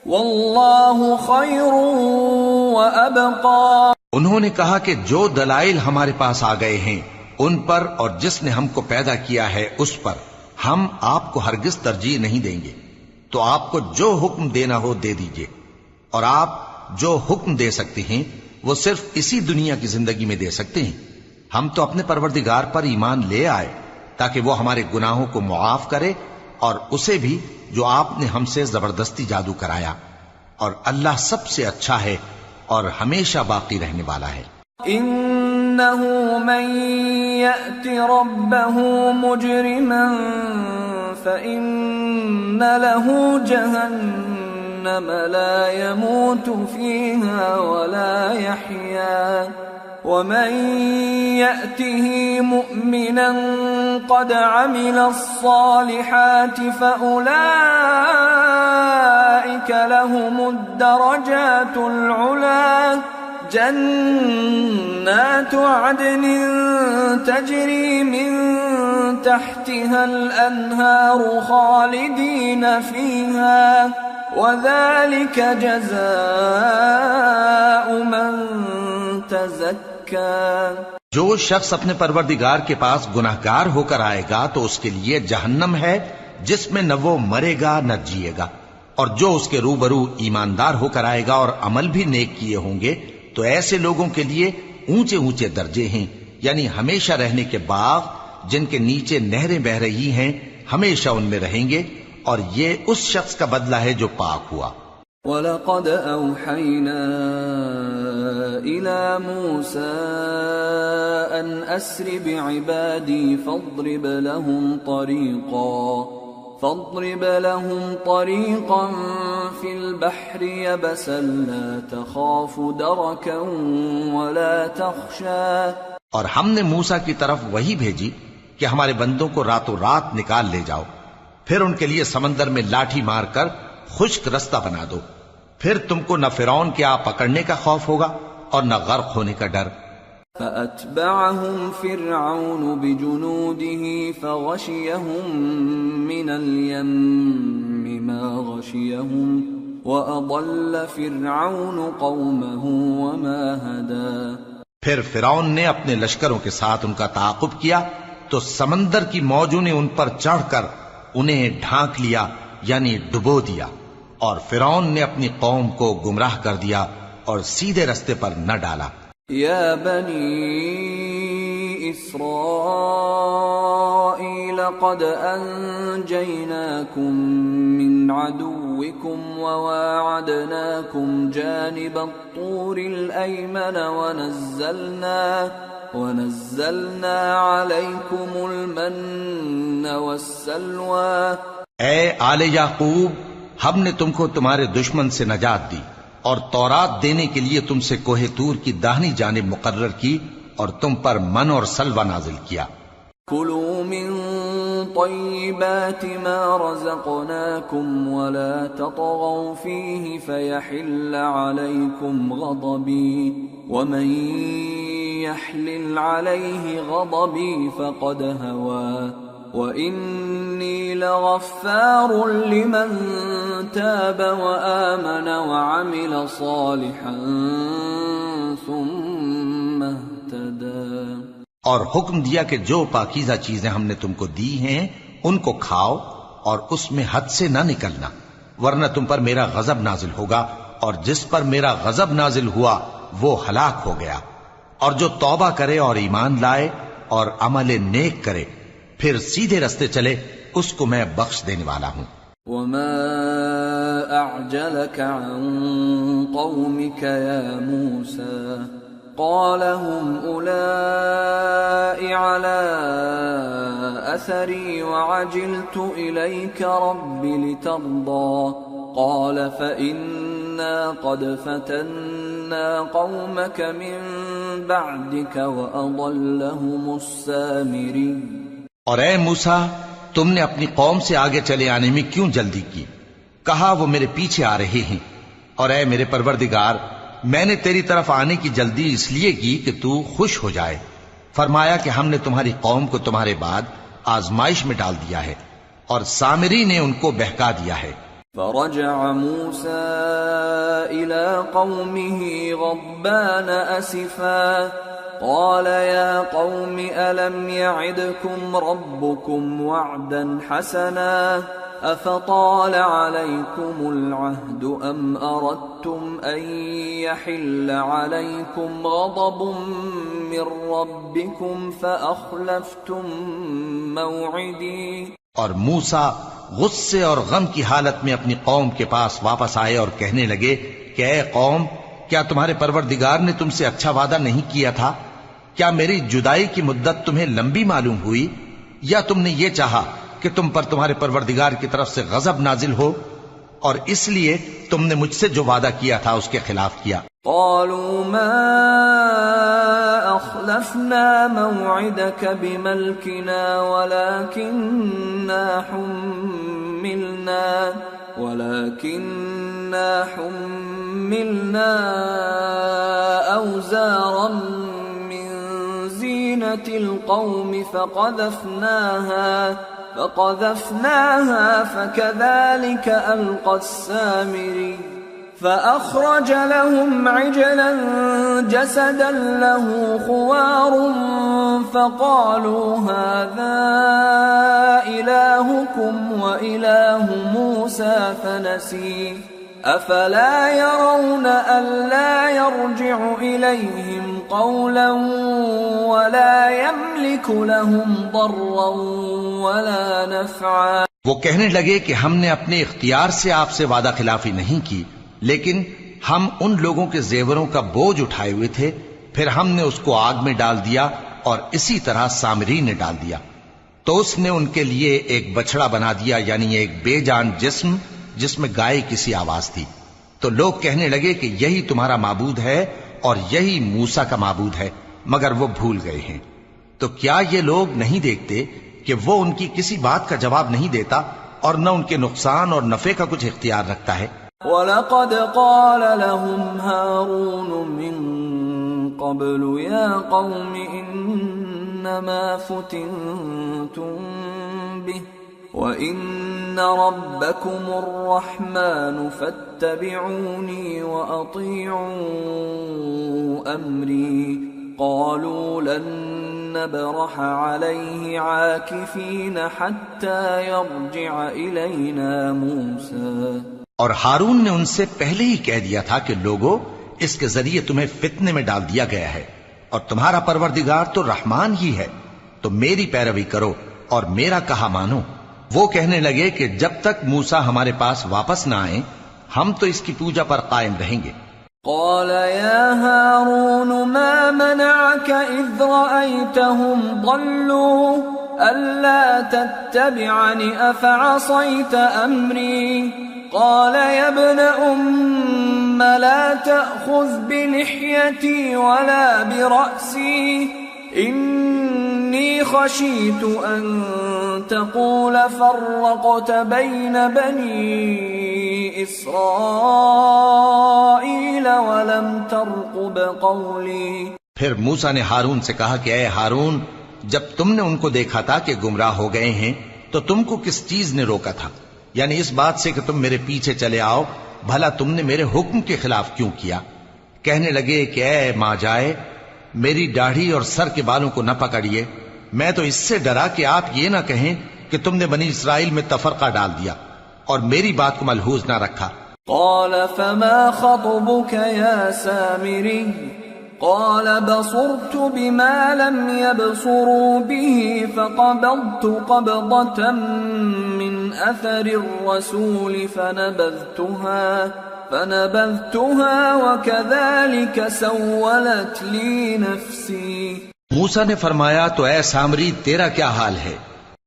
واللہ خیر وابقى۔ انہوں نے کہا کہ جو دلائل ہمارے پاس آ گئے ہیں ان پر اور جس نے ہم کو پیدا کیا ہے اس پر ہم آپ کو ہرگز ترجیح نہیں دیں گے، تو آپ کو جو حکم دینا ہو دے دیجئے، اور آپ جو حکم دے سکتے ہیں وہ صرف اسی دنیا کی زندگی میں دے سکتے ہیں۔ ہم تو اپنے پروردگار پر ایمان لے آئے تاکہ وہ ہمارے گناہوں کو معاف کرے، اور اسے بھی جو آپ نے ہم سے زبردستی جادو کرایا، اور اللہ سب سے اچھا ہے اور ہمیشہ باقی رہنے والا ہے۔ انه من يأت ربه مجرما فإن له جهنم لا يموت فيها ولا يحيا ومن يأته مؤمنا قد عمل الصالحات فأولئك لهم الدرجات العلى جنات عدن تجري من تحتها الأنهار خالدين فيها وذلك جزاء من تزكى۔ جو شخص اپنے پروردگار کے پاس گناہگار ہو کر آئے گا تو اس کے لیے جہنم ہے جس میں نہ وہ مرے گا نہ جیے گا، اور جو اس کے روبرو ایماندار ہو کر آئے گا اور عمل بھی نیک کیے ہوں گے تو ایسے لوگوں کے لیے اونچے اونچے درجے ہیں، یعنی ہمیشہ رہنے کے باغ جن کے نیچے نہریں بہ رہی ہیں، ہمیشہ ان میں رہیں گے، اور یہ اس شخص کا بدلہ ہے جو پاک ہوا۔ وَلَقَدْ أَوْحَيْنَا إِلَى مُوسَىٰ أَنْ أَسْرِ بِعِبَادِي فَاضْرِبْ لَهُمْ طَرِيقًا فِي الْبَحْرِ يَبَسًا لَا تَخَافُ دَرَكًا وَلَا تَخْشَىٰ۔ اور ہم نے موسیٰ کی طرف وہی بھیجی کہ ہمارے بندوں کو راتوں رات نکال لے جاؤ، پھر ان کے لیے سمندر میں لاٹھی مار کر خشک رستہ بنا دو، پھر تم کو نہ فرعون کے آ پکڑنے کا خوف ہوگا اور نہ غرق ہونے کا ڈر۔ فَأَتْبَعَهُمْ فِرْعَوْنُ بِجُنُودِهِ فَغَشِيَهُمْ مِنَ الْيَمِّ مَا غَشِيَهُمْ وَأَضَلَّ فِرْعَوْنُ قَوْمَهُ وَمَا هَدَىٰ۔ پھر فرعون نے اپنے لشکروں کے ساتھ ان کا تعاقب کیا تو سمندر کی موجوں نے ان پر چڑھ کر انہیں ڈھانک لیا، یعنی ڈبو دیا، اور فرعون نے اپنی قوم کو گمراہ کر دیا اور سیدھے رستے پر نہ ڈالا۔ یا بنی اسرائیل قد انجیناکم من عدوکم وواعدناکم جانب الطور الایمن ونزلنا علیکم المن والسلوى۔ اے آل یعقوب، ہم نے تم کو تمہارے دشمن سے نجات دی اور تورات دینے کے لیے تم سے کوہ طور کی داہنی جانب مقرر کی اور تم پر من اور سلوہ نازل کیا۔ کلوا من طیبات ما رزقناکم ولا تطغوا فیہ فیحل علیکم غضبی ومن یحلل علیہ غضبی فقد ہوا وَإِنِّي لَغَفَّارٌ لِمَن تَابَ وَآمَنَ وَعَمِلَ صَالِحًا ثُمَّ اهْتَدَىٰ۔ اور حکم دیا کہ جو پاکیزہ چیزیں ہم نے تم کو دی ہیں ان کو کھاؤ اور اس میں حد سے نہ نکلنا، ورنہ تم پر میرا غضب نازل ہوگا، اور جس پر میرا غضب نازل ہوا وہ ہلاک ہو گیا۔ اور جو توبہ کرے اور ایمان لائے اور عمل نیک کرے پھر سیدھے رستے چلے اس کو میں بخش دینے والا ہوں۔ وما أعجلك عن قومك يا موسى قال هم أولئك على أثري وعجلت إليك رب لترضى قال فإنا قد فتنا قومك من بعدك وأضلهم السامري۔ اور اے موسیٰ تم نے اپنی قوم سے آگے چلے آنے میں کیوں جلدی کی؟ کہا وہ میرے پیچھے آ رہے ہیں۔ اور اے میرے پروردگار میں نے تیری طرف آنے کی جلدی اس لیے کی کہ تو خوش ہو جائے۔ فرمایا کہ ہم نے تمہاری قوم کو تمہارے بعد آزمائش میں ڈال دیا ہے اور سامری نے ان کو بہکا دیا ہے۔ فرجع موسى إلى قومه غضبان أسفا قال يا قوم ألم يعدكم ربكم وعدا حسنا أفطال عليكم العهد أم أردتم أن يحل عليكم غضب من ربكم فأخلفتم موعدي۔ اور موسیٰ غصے اور غم کی حالت میں اپنی قوم کے پاس واپس آئے اور کہنے لگے کہ اے قوم کیا تمہارے پروردگار نے تم سے اچھا وعدہ نہیں کیا تھا؟ کیا میری جدائی کی مدت تمہیں لمبی معلوم ہوئی یا تم نے یہ چاہا کہ تم پر تمہارے پروردگار کی طرف سے غضب نازل ہو اور اس لیے تم نے مجھ سے جو وعدہ کیا تھا اس کے خلاف کیا؟ قالوا ما أخلفنا موعدك بملكنا ولكننا حملنا أوزارا من زينة القوم فقذفناها فكذلك ألقى السامري فأخرج لهم عجلا جسدا له خوار فقالوا هذا إلهكم وإله موسى فنسي أفلا يرون ألا يرجع إليهم قولا ولا يملك لهم ضرا ولا نفعا۔ وہ کہنے لگے کہ ہم نے اپنے اختیار سے آپ سے وعدہ خلافی نہیں کی لیکن ہم ان لوگوں کے زیوروں کا بوجھ اٹھائے ہوئے تھے، پھر ہم نے اس کو آگ میں ڈال دیا اور اسی طرح سامری نے ڈال دیا تو اس نے ان کے لیے ایک بچڑا بنا دیا، یعنی ایک بے جان جسم جس میں گائے کسی آواز تھی۔ تو لوگ کہنے لگے کہ یہی تمہارا معبود ہے اور یہی موسیٰ کا معبود ہے، مگر وہ بھول گئے ہیں۔ تو کیا یہ لوگ نہیں دیکھتے کہ وہ ان کی کسی بات کا جواب نہیں دیتا اور نہ ان کے نقصان اور نفع کا کچھ اختیار رکھتا ہے؟ وَلَقَدْ قَالَ لَهُمْ هَارُونُ مِن قَبْلُ يَا قَوْمِ إِنَّمَا فُتِنْتُمْ بِهِ وَإِنَّ رَبَّكُمُ الرَّحْمَنُ فَاتَّبِعُونِي وَأَطِيعُوا أَمْرِي قالوا لن نبرح عليه عاكفين حتى يرجع إلينا موسى۔ اور ہارون نے ان سے پہلے ہی کہہ دیا تھا کہ لوگو اس کے ذریعے تمہیں فتنے میں ڈال دیا گیا ہے اور تمہارا پروردگار تو رحمان ہی ہے، تو میری پیروی کرو اور میرا کہا مانو۔ وہ کہنے لگے کہ جب تک موسیٰ ہمارے پاس واپس نہ آئیں ہم تو اس کی پوجا پر قائم رہیں گے۔ قال يا هارون ما منعك إذ رأيتهم ضلوا ألا تتبعني أفعصيت أمري قال يا ابن أم لا تأخذ بلحيتي ولا برأسي إني خشيت أن تقول فرقت بين بني إسرائيل ولم ترقب قولي۔ پھر موسیٰ نے ہارون سے کہا کہ اے ہارون جب تم نے ان کو دیکھا تھا کہ گمراہ ہو گئے ہیں تو تم کو کس چیز نے روکا تھا، یعنی اس بات سے کہ تم میرے پیچھے چلے آؤ، بھلا تم نے میرے حکم کے خلاف کیوں کیا؟ کہنے لگے کہ اے ماں جائے میری داڑھی اور سر کے بالوں کو نہ پکڑیے، میں تو اس سے ڈرا کہ آپ یہ نہ کہیں کہ تم نے بنی اسرائیل میں تفرقہ ڈال دیا اور میری بات کو ملحوظ نہ رکھا۔ قال فما خطبك يا سامري قال بصرت بما لم يبصروا به فقبضت قبضة من أثر الرسول فنبذتها وكذلك سولت لي نفسي. موسیٰ نے فرمایا تو اے سامری تیرا کیا حال ہے؟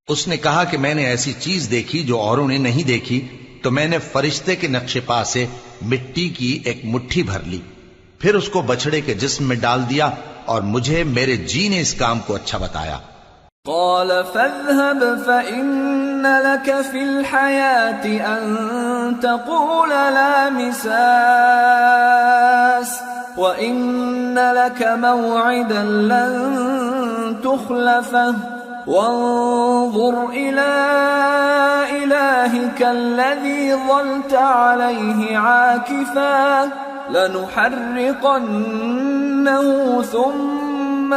اس نے کہا کہ میں نے ایسی چیز دیکھی جو اوروں نے نہیں دیکھی، تو میں نے فرشتے کے نقش پا سے مٹی کی ایک مٹھی بھر لی، پھر اس کو بچڑے کے جسم میں ڈال دیا، اور مجھے میرے جی نے اس کام کو اچھا بتایا. قال فاذهب فإن لك في الحياة أن تقول لا مساس وإن لك موعدا لن تخلفه وانظر إلى إلهك الذي ظلت عليه عاكفا لنحرقنه ثم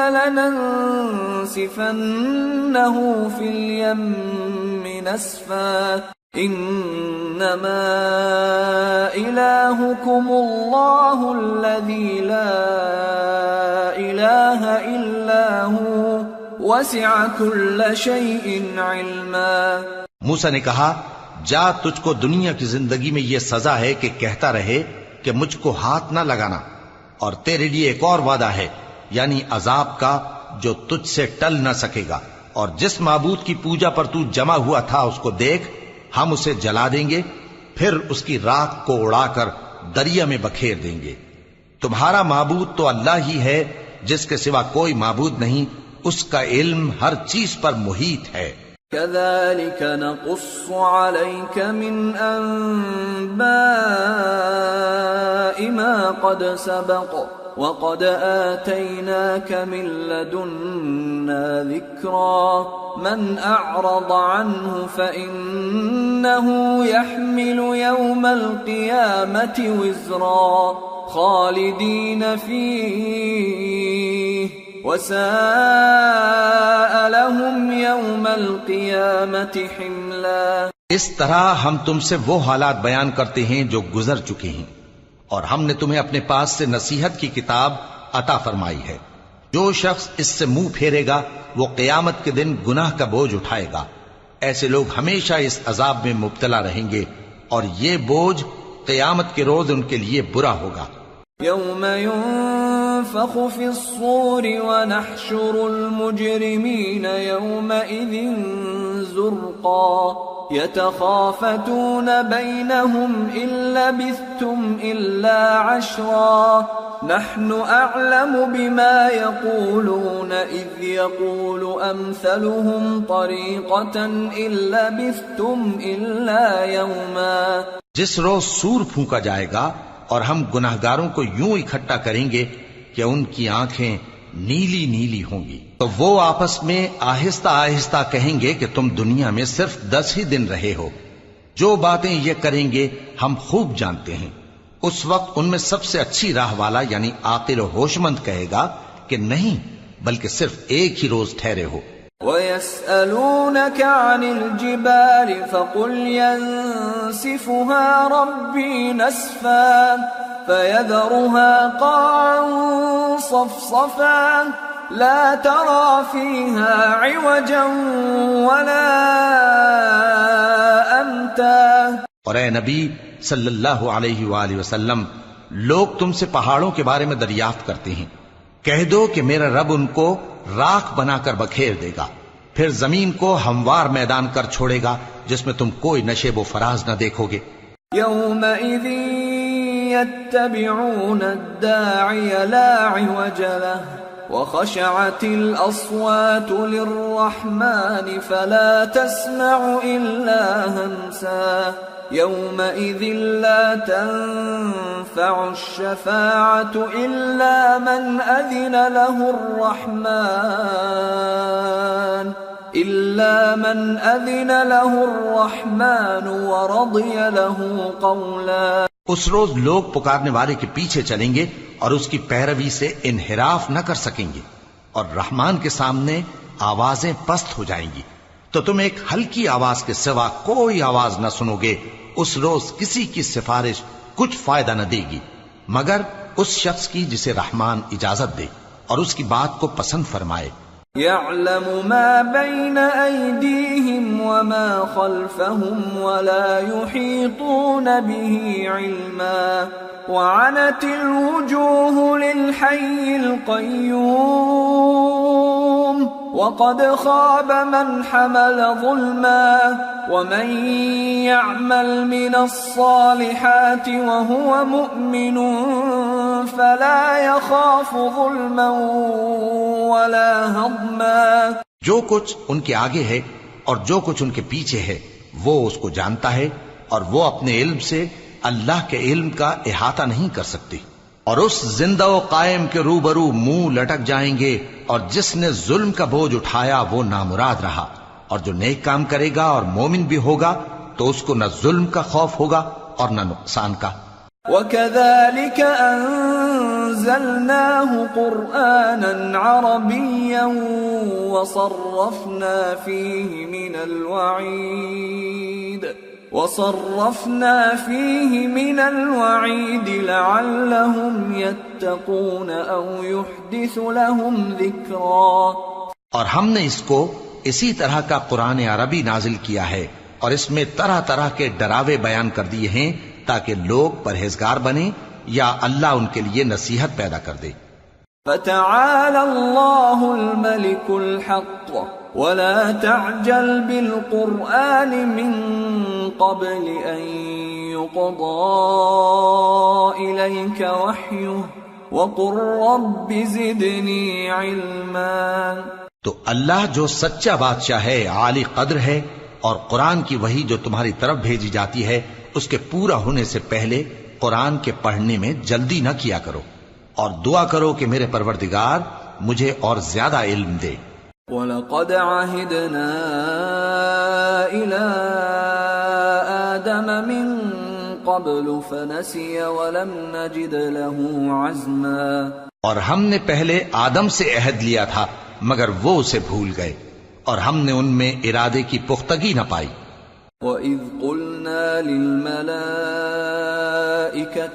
لننسفنه في اليم نسفا إنما إلهكم الله الذي لا إله إلا هو وسع كل شيء علما. موسیٰ نے کہا جا، تجھ کو دنیا کی زندگی میں یہ سزا ہے کہ کہتا رہے کہ مجھ کو ہاتھ نہ لگانا، اور تیرے لیے ایک اور وعدہ ہے، یعنی عذاب کا جو تجھ سے ٹل نہ سکے گا، اور جس معبود کی پوجا پر تو جمع ہوا تھا اس کو دیکھ، ہم اسے جلا دیں گے، پھر اس کی راکھ کو اڑا کر دریا میں بکھیر دیں گے. تمہارا معبود تو اللہ ہی ہے، جس کے سوا کوئی معبود نہیں، اس کا علم ہر چیز پر محیط ہے. كذلك نقص عليك من أنباء ما قد سبق وقد آتيناك من لدنا ذكرا من أعرض عنه فإنه يحمل يوم القيامة وزرا خالدين فيه وساء لهم يوم القيامة حملا. اس طرح ہم تم سے وہ حالات بیان کرتے ہیں جو گزر چکے ہیں، اور ہم نے تمہیں اپنے پاس سے نصیحت کی کتاب عطا فرمائی ہے. جو شخص اس سے منہ پھیرے گا وہ قیامت کے دن گناہ کا بوجھ اٹھائے گا. ایسے لوگ ہمیشہ اس عذاب میں مبتلا رہیں گے، اور یہ بوجھ قیامت کے روز ان کے لیے برا ہوگا. يوم ينفخ في الصور ونحشر المجرمين يومئذ زرقا يتخافتون بينهم إن لبثتم إلا عشرا نحن أعلم بما يقولون إذ يقول أمثلهم طريقة إن لبثتم إلا يوما. جس روز سور پھونکا جائے گا اور ہم گناہگاروں کو یوں اکٹھا کریں گے کہ ان کی آنکھیں نیلی نیلی ہوں گی، تو وہ آپس میں آہستہ آہستہ کہیں گے کہ تم دنیا میں صرف 10 ہی دن رہے ہو. جو باتیں یہ کریں گے ہم خوب جانتے ہیں. اس وقت ان میں سب سے اچھی راہ والا یعنی عاقل و ہوش مند کہے گا کہ نہیں، بلکہ صرف ایک ہی روز ٹھہرے ہو. وَيَسْأَلُونَكَ عَنِ الْجِبَالِ فَقُلْ يَنسِفُهَا رَبِّي نَسْفًا فَيَذَرُهَا قَاعًا صَفْصَفًا لَا تَرَى فِيهَا عِوَجًا وَلَا أَمْتًا. اور اے نبی صلی اللہ علیہ وآلہ وسلم، لوگ تم سے پہاڑوں کے بارے میں دریافت کرتے ہیں، کہہ دو کہ میرا رب ان کو راکھ بنا کر بکھیر دے گا، پھر زمین کو ہموار میدان کر چھوڑے گا جس میں تم کوئی نشیب و فراز نہ دیکھو گے. يومئذ يتبعون الداعي لا عوج له وخشعت الأصوات للرحمن فلا تسمع إلا همسا يومئذ لا تنفع الشفاعة إلا من أذن له الرحمن ورضي له قولا. اس روز لوگ پکارنے والے کے پیچھے چلیں گے اور اس کی پیروی سے انحراف نہ کر سکیں گے، اور رحمان کے سامنے آوازیں پست ہو جائیں گی، تو تم ایک ہلکی آواز کے سوا کوئی آواز نہ سنو گے. اس روز کسی کی سفارش کچھ فائدہ نہ دے گی مگر اس شخص کی جسے رحمان اجازت دے اور اس کی بات کو پسند فرمائے. يعلم ما بين أيديهم وما خلفهم ولا يحيطون به علما وعنت الوجوه للحي القيوم وقد خاب من حمل ظلما ومن يعمل من الصالحات وهو مؤمن فلا يخاف ظلما ولا هضما. جو کچھ ان کے آگے ہے اور جو کچھ ان کے پیچھے ہے وہ اس کو جانتا ہے اور وہ اپنے علم سے اللہ کے علم کا احاطہ نہیں کر سکتی. اور اس زندہ و قائم کے روبرو منہ لٹک جائیں گے اور جس نے ظلم کا بوجھ اٹھایا وہ نامراد رہا اور جو نیک کام کرے گا اور مومن بھی ہوگا تو اس کو نہ ظلم کا خوف ہوگا اور نہ نقصان کا. وَكَذَلِكَ أَنزَلْنَاهُ قُرْآنًا عَرَبِيًّا وَصَرَّفْنَا فِيهِ مِنَ الْوَعِيدِ لَعَلَّهُمْ يَتَّقُونَ أَوْ يُحْدِثُ لَهُمْ ذِكْرًا. اور ہم نے اس کو اسی طرح کا قرآن عربی نازل کیا ہے اور اس میں طرح طرح کے ڈراوے بیان کر دیے ہیں تاکہ لوگ پرہیزگار بنیں یا اللہ ان کے لیے نصیحت پیدا کر دے. فَتَعَالَى اللَّهُ الْمَلِكُ الْحَقُّ وَلَا تَعْجَلْ بِالْقُرْآنِ مِنْ قَبْلِ أَنْ يُقْضَى إِلَيْكَ وَحْيُهُ وَقُلْ رَبِّ زِدْنِي عِلْمًا. تو اللہ جو سچا بادشاہ ہے، عالی قدر ہے، اور قرآن کی وحی جو تمہاری طرف بھیجی جاتی ہے اس کے پورا ہونے سے پہلے قرآن کے پڑھنے میں جلدی نہ کیا کرو اور دعا کرو کہ میرے پروردگار مجھے اور زیادہ علم دے. وَلَقَدْ عَهِدْنَا إِلَىٰ آدَمَ مِن قَبْلُ فَنَسِيَ وَلَمْ نَجِدْ لَهُ عَزْمًا. اور ہم نے پہلے آدم سے عہد لیا تھا مگر وہ اسے بھول گئے اور ہم نے ان میں ارادے کی پختگی نہ پائی. وَإِذْ قُلْنَا لِلْمَلَائِكَةِ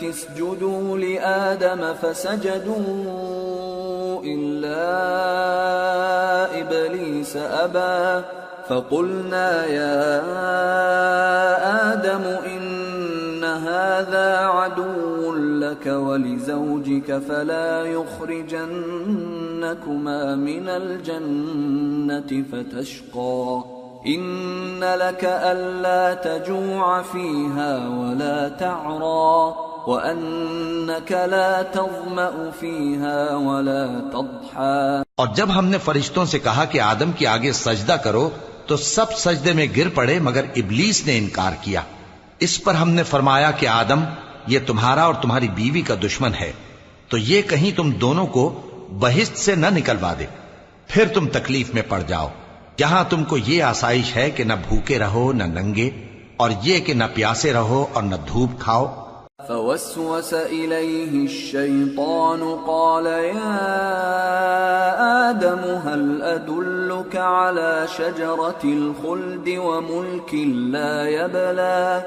اسْجُدُوا لِآدَمَ فَسَجَدُوا إِلَّا إِبْلِيسَ أَبَى فَقُلْنَا يَا آدَمُ إِنَّ هَذَا عَدُوٌّ لَكَ وَلِزَوْجِكَ فَلَا يُخْرِجَنَّكُمَا مِنَ الْجَنَّةِ فَتَشْقَى إِنَّ لَكَ أَلَّا تَجُوعَ فِيهَا وَلَا تَعْرَى وَأَنَّكَ لَا تَظْمَأُ فِيهَا وَلَا تَضْحَى. اور جب ہم نے فرشتوں سے کہا کہ آدم کے آگے سجدہ کرو تو سب سجدے میں گر پڑے مگر ابلیس نے انکار کیا. اس پر ہم نے فرمایا کہ آدم یہ تمہارا اور تمہاری بیوی کا دشمن ہے تو یہ کہیں تم دونوں کو بہشت سے نہ نکلوا دے پھر تم تکلیف میں پڑ جاؤ. یہاں تم کو یہ آسائش ہے کہ نہ بھوکے رہو نہ ننگے اور یہ کہ نہ پیاسے رہو اور نہ دھوپ کھاؤ. فوسوس إليه الشيطان قال يا آدم هل أدلك على شجرة الخلد وملك لا يبلى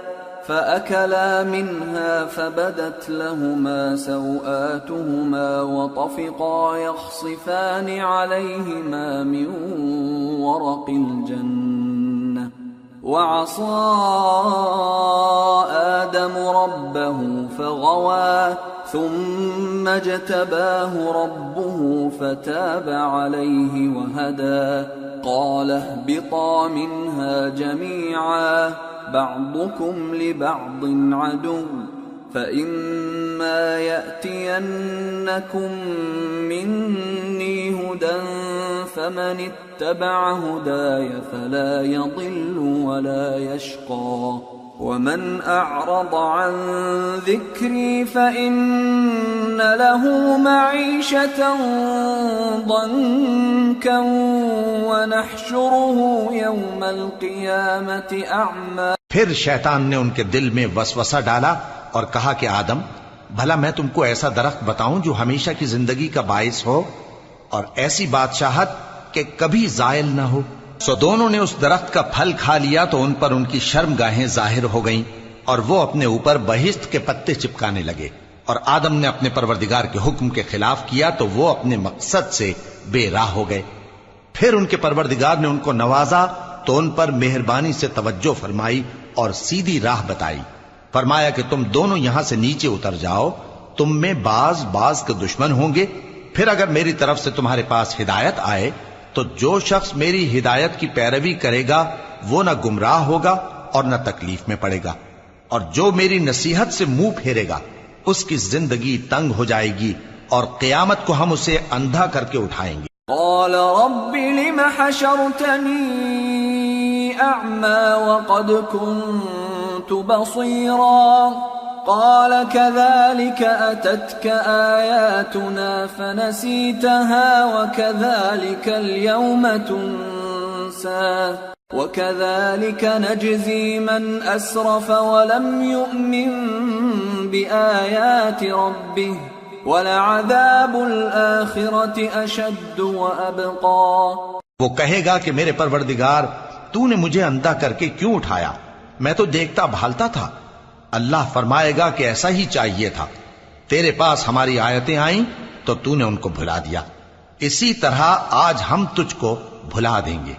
فأكلا منها فبدت لهما سوآتهما وطفقا يخصفان عليهما من ورق الجنة وعصى آدم ربه فغوى ثم اجتباه ربه فتاب عليه وهدى قال اهبطا منها جميعا بعضكم لبعض عدو فإما يأتينكم مني هدى فمن اتبع هداي فلا يضل ولا يشقى ومن أعرض عن ذكري فإن له معيشة ضنكا ونحشره يوم القيامة أعمى. پھر شیطان نے ان کے دل میں وسوسہ ڈالا اور کہا کہ آدم بھلا میں تم کو ایسا درخت بتاؤں جو ہمیشہ کی زندگی کا باعث ہو اور ایسی بادشاہت کہ کبھی زائل نہ ہو. سو دونوں نے اس درخت کا پھل کھا لیا تو ان پر ان کی شرم گاہیں ظاہر ہو گئیں اور وہ اپنے اوپر بہشت کے پتے چپکانے لگے اور آدم نے اپنے پروردگار کے حکم کے خلاف کیا تو وہ اپنے مقصد سے بے راہ ہو گئے۔ پھر ان کے پروردگار نے ان کو نوازا تو ان پر مہربانی سے توجہ فرمائی اور سیدھی راہ بتائی۔ فرمایا کہ تم دونوں یہاں سے نیچے اتر جاؤ، تم میں بعض کے دشمن ہوں گے، پھر اگر میری طرف سے تمہارے پاس ہدایت آئے تو جو شخص میری ہدایت کی پیروی کرے گا وہ نہ گمراہ ہوگا اور نہ تکلیف میں پڑے گا، اور جو میری نصیحت سے منہ پھیرے گا اس کی زندگی تنگ ہو جائے گی اور قیامت کو ہم اسے اندھا کر کے اٹھائیں گے۔ قال رب لم حشرتني أعمى وقد كنت بصيرا قال كذلك أتتك آياتنا فنسيتها وكذلك اليوم تنسى وكذلك نجزي من أسرف ولم يؤمن بآيات ربه وَلَعَذَابُ الْآخِرَةِ أَشَدُّ وَأَبْقَى۔ وہ کہے گا کہ میرے پروردگار تو نے مجھے اندھا کر کے کیوں اٹھایا، میں تو دیکھتا بھالتا تھا۔ اللہ فرمائے گا کہ ایسا ہی چاہیے تھا، تیرے پاس ہماری آیتیں آئیں تو تو نے ان کو بھلا دیا، اسی طرح آج ہم تجھ کو بھلا دیں گے۔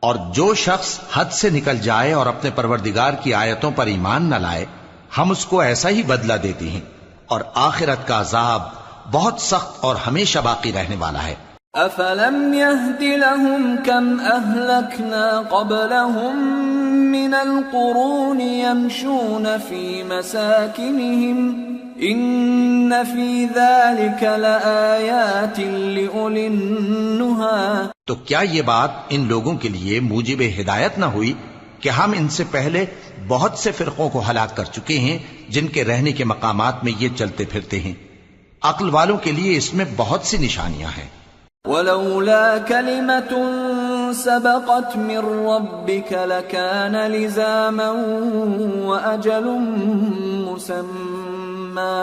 اور جو شخص حد سے نکل جائے اور اپنے پروردگار کی آیتوں پر ایمان نہ لائے ہم اس کو ایسا ہی بدلہ دیتے ہیں، اور آخرت کا عذاب بہت سخت اور ہمیشہ باقی رہنے والا ہے۔ أَفَلَمْ يَهْدِ لَهُمْ كَمْ أَهْلَكْنَا قَبْلَهُمْ مِنَ الْقُرُونِ يَمْشُونَ فِي مَسَاكِنِهِمْ إِنَّ فِي ذَلِكَ لَآيَاتٍ لِأُولِي النُّهَى۔ تو کیا یہ بات ان لوگوں کے لیے موجب ہدایت نہ ہوئی کہ ہم ان سے پہلے بہت سے فرقوں کو ہلاک کر چکے ہیں جن کے رہنے کے مقامات میں یہ چلتے پھرتے ہیں، عقل والوں کے لیے اس میں بہت سی نشانیاں ہیں۔ وَلَوْلَا كَلِمَةٌ سَبَقَتْ مِنْ رَبِّكَ لَكَانَ لِزَامًا وَأَجَلٌ مُّسَمًّى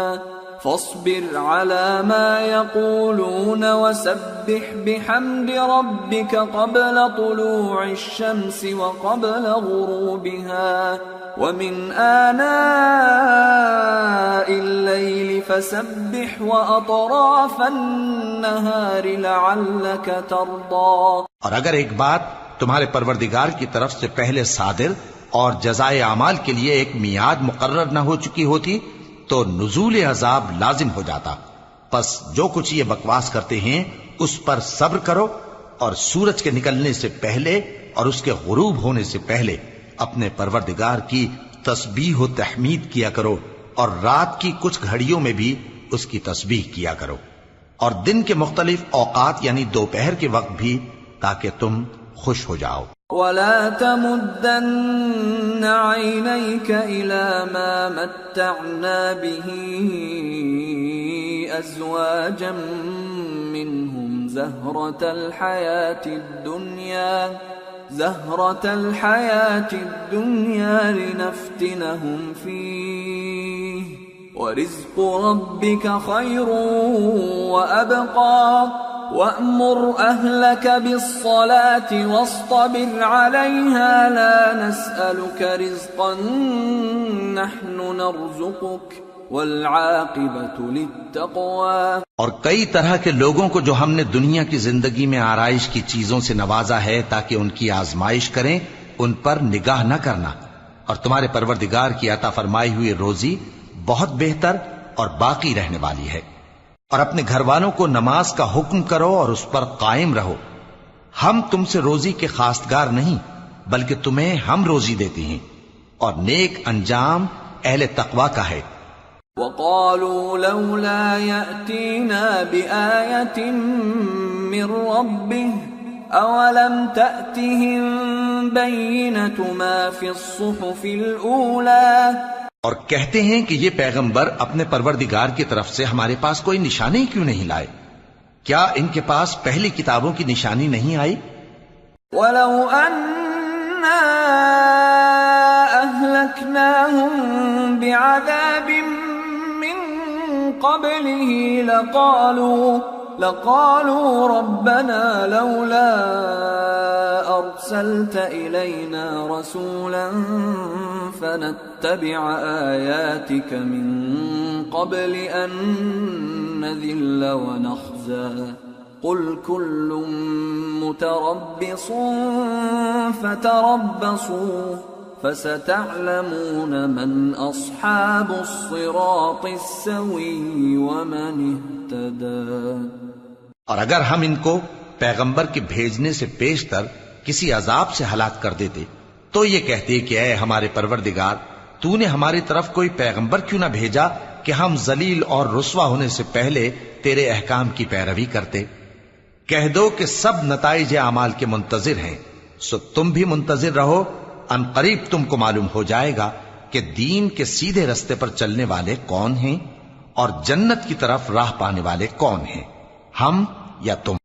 فاصبر على ما يقولون وسبح بحمد ربك قبل طلوع الشمس وقبل غروبها ومن آناء الليل فسبح وأطراف النهار لعلك ترضى۔ اور اگر ایک بات تمہارے پروردگار کی طرف سے پہلے صادر اور جزائے اعمال کے لیے ایک میعاد مقرر نہ ہو چکی ہوتی تو نزول عذاب لازم ہو جاتا۔ پس جو کچھ یہ بکواس کرتے ہیں اس پر صبر کرو، اور سورج کے نکلنے سے پہلے اور اس کے غروب ہونے سے پہلے اپنے پروردگار کی تسبیح و تحمید کیا کرو، اور رات کی کچھ گھڑیوں میں بھی اس کی تسبیح کیا کرو، اور دن کے مختلف اوقات یعنی دوپہر کے وقت بھی، تاکہ تم خوش ہو جاؤ۔ وَلَا تَمُدَّنَّ عَيْنَيْكَ إِلَى مَا مَتَّعْنَا بِهِ أَزْوَاجًا مِّنْهُمْ زَهْرَةَ الْحَيَاةِ الدُّنْيَا لِنَفْتِنَهُمْ فِيهِ وَرِزْقُ رَبِّكَ خَيْرٌ وَأَبْقَى وَأْمُرْ أَهْلَكَ بِالصَّلَاةِ وَاصْطَبِرْ عَلَيْهَا لَا نَسْأَلُكَ رِزْقًا نَحْنُ نَرْزُقُكَ وَالْعَاقِبَةُ لِلتَّقْوَى۔ اور کئی طرح کے لوگوں کو جو ہم نے دنیا کی زندگی میں آرائش کی چیزوں سے نوازا ہے تاکہ ان کی آزمائش کریں، ان پر نگاہ نہ کرنا، اور تمہارے پروردگار کی عطا فرمائی ہوئی روزی بہت بہتر اور باقی رہنے والی ہے۔ اور اپنے گھر والوں کو نماز کا حکم کرو اور اس پر قائم رہو، ہم تم سے روزی کے خواستگار نہیں بلکہ تمہیں ہم روزی دیتے ہیں، اور نیک انجام اہل تقوی کا ہے۔ وَقَالُوا لَوْلَا يَأْتِينَا بِآيَةٍ مِّن رَّبِّهِ أَوَلَمْ تَأْتِهِم بَيِّنَةُ مَا فِي الصُّحُفِ الْأُولَى۔ اور کہتے ہیں کہ یہ پیغمبر اپنے پروردگار کی طرف سے ہمارے پاس کوئی نشانی کیوں نہیں لائے؟ کیا ان کے پاس پہلی کتابوں کی نشانی نہیں آئی؟ وَلَوْ أَنَّا أَهْلَكْنَاهُمْ بِعَذَابٍ مِّن قَبْلِهِ لقالوا ربنا لولا أرسلت إلينا رسولا فنتبع آياتك من قبل أن نذل ونخزى قل كل متربص فتربصوا فستعلمون من أصحاب الصراط السوي ومن اهتدى۔ اور اگر ہم ان کو پیغمبر کے بھیجنے سے پیشتر کسی عذاب سے ہلاک کر دیتے تو یہ کہتے کہ اے ہمارے پروردگار، تو نے ہماری طرف کوئی پیغمبر کیوں نہ بھیجا کہ ہم ذلیل اور رسوا ہونے سے پہلے تیرے احکام کی پیروی کرتے۔ کہہ دو کہ سب نتائج اعمال کے منتظر ہیں، سو تم بھی منتظر رہو، ان قریب تم کو معلوم ہو جائے گا کہ دین کے سیدھے رستے پر چلنے والے کون ہیں اور جنت کی طرف راہ پانے والے کون ہیں، ہم یا تم۔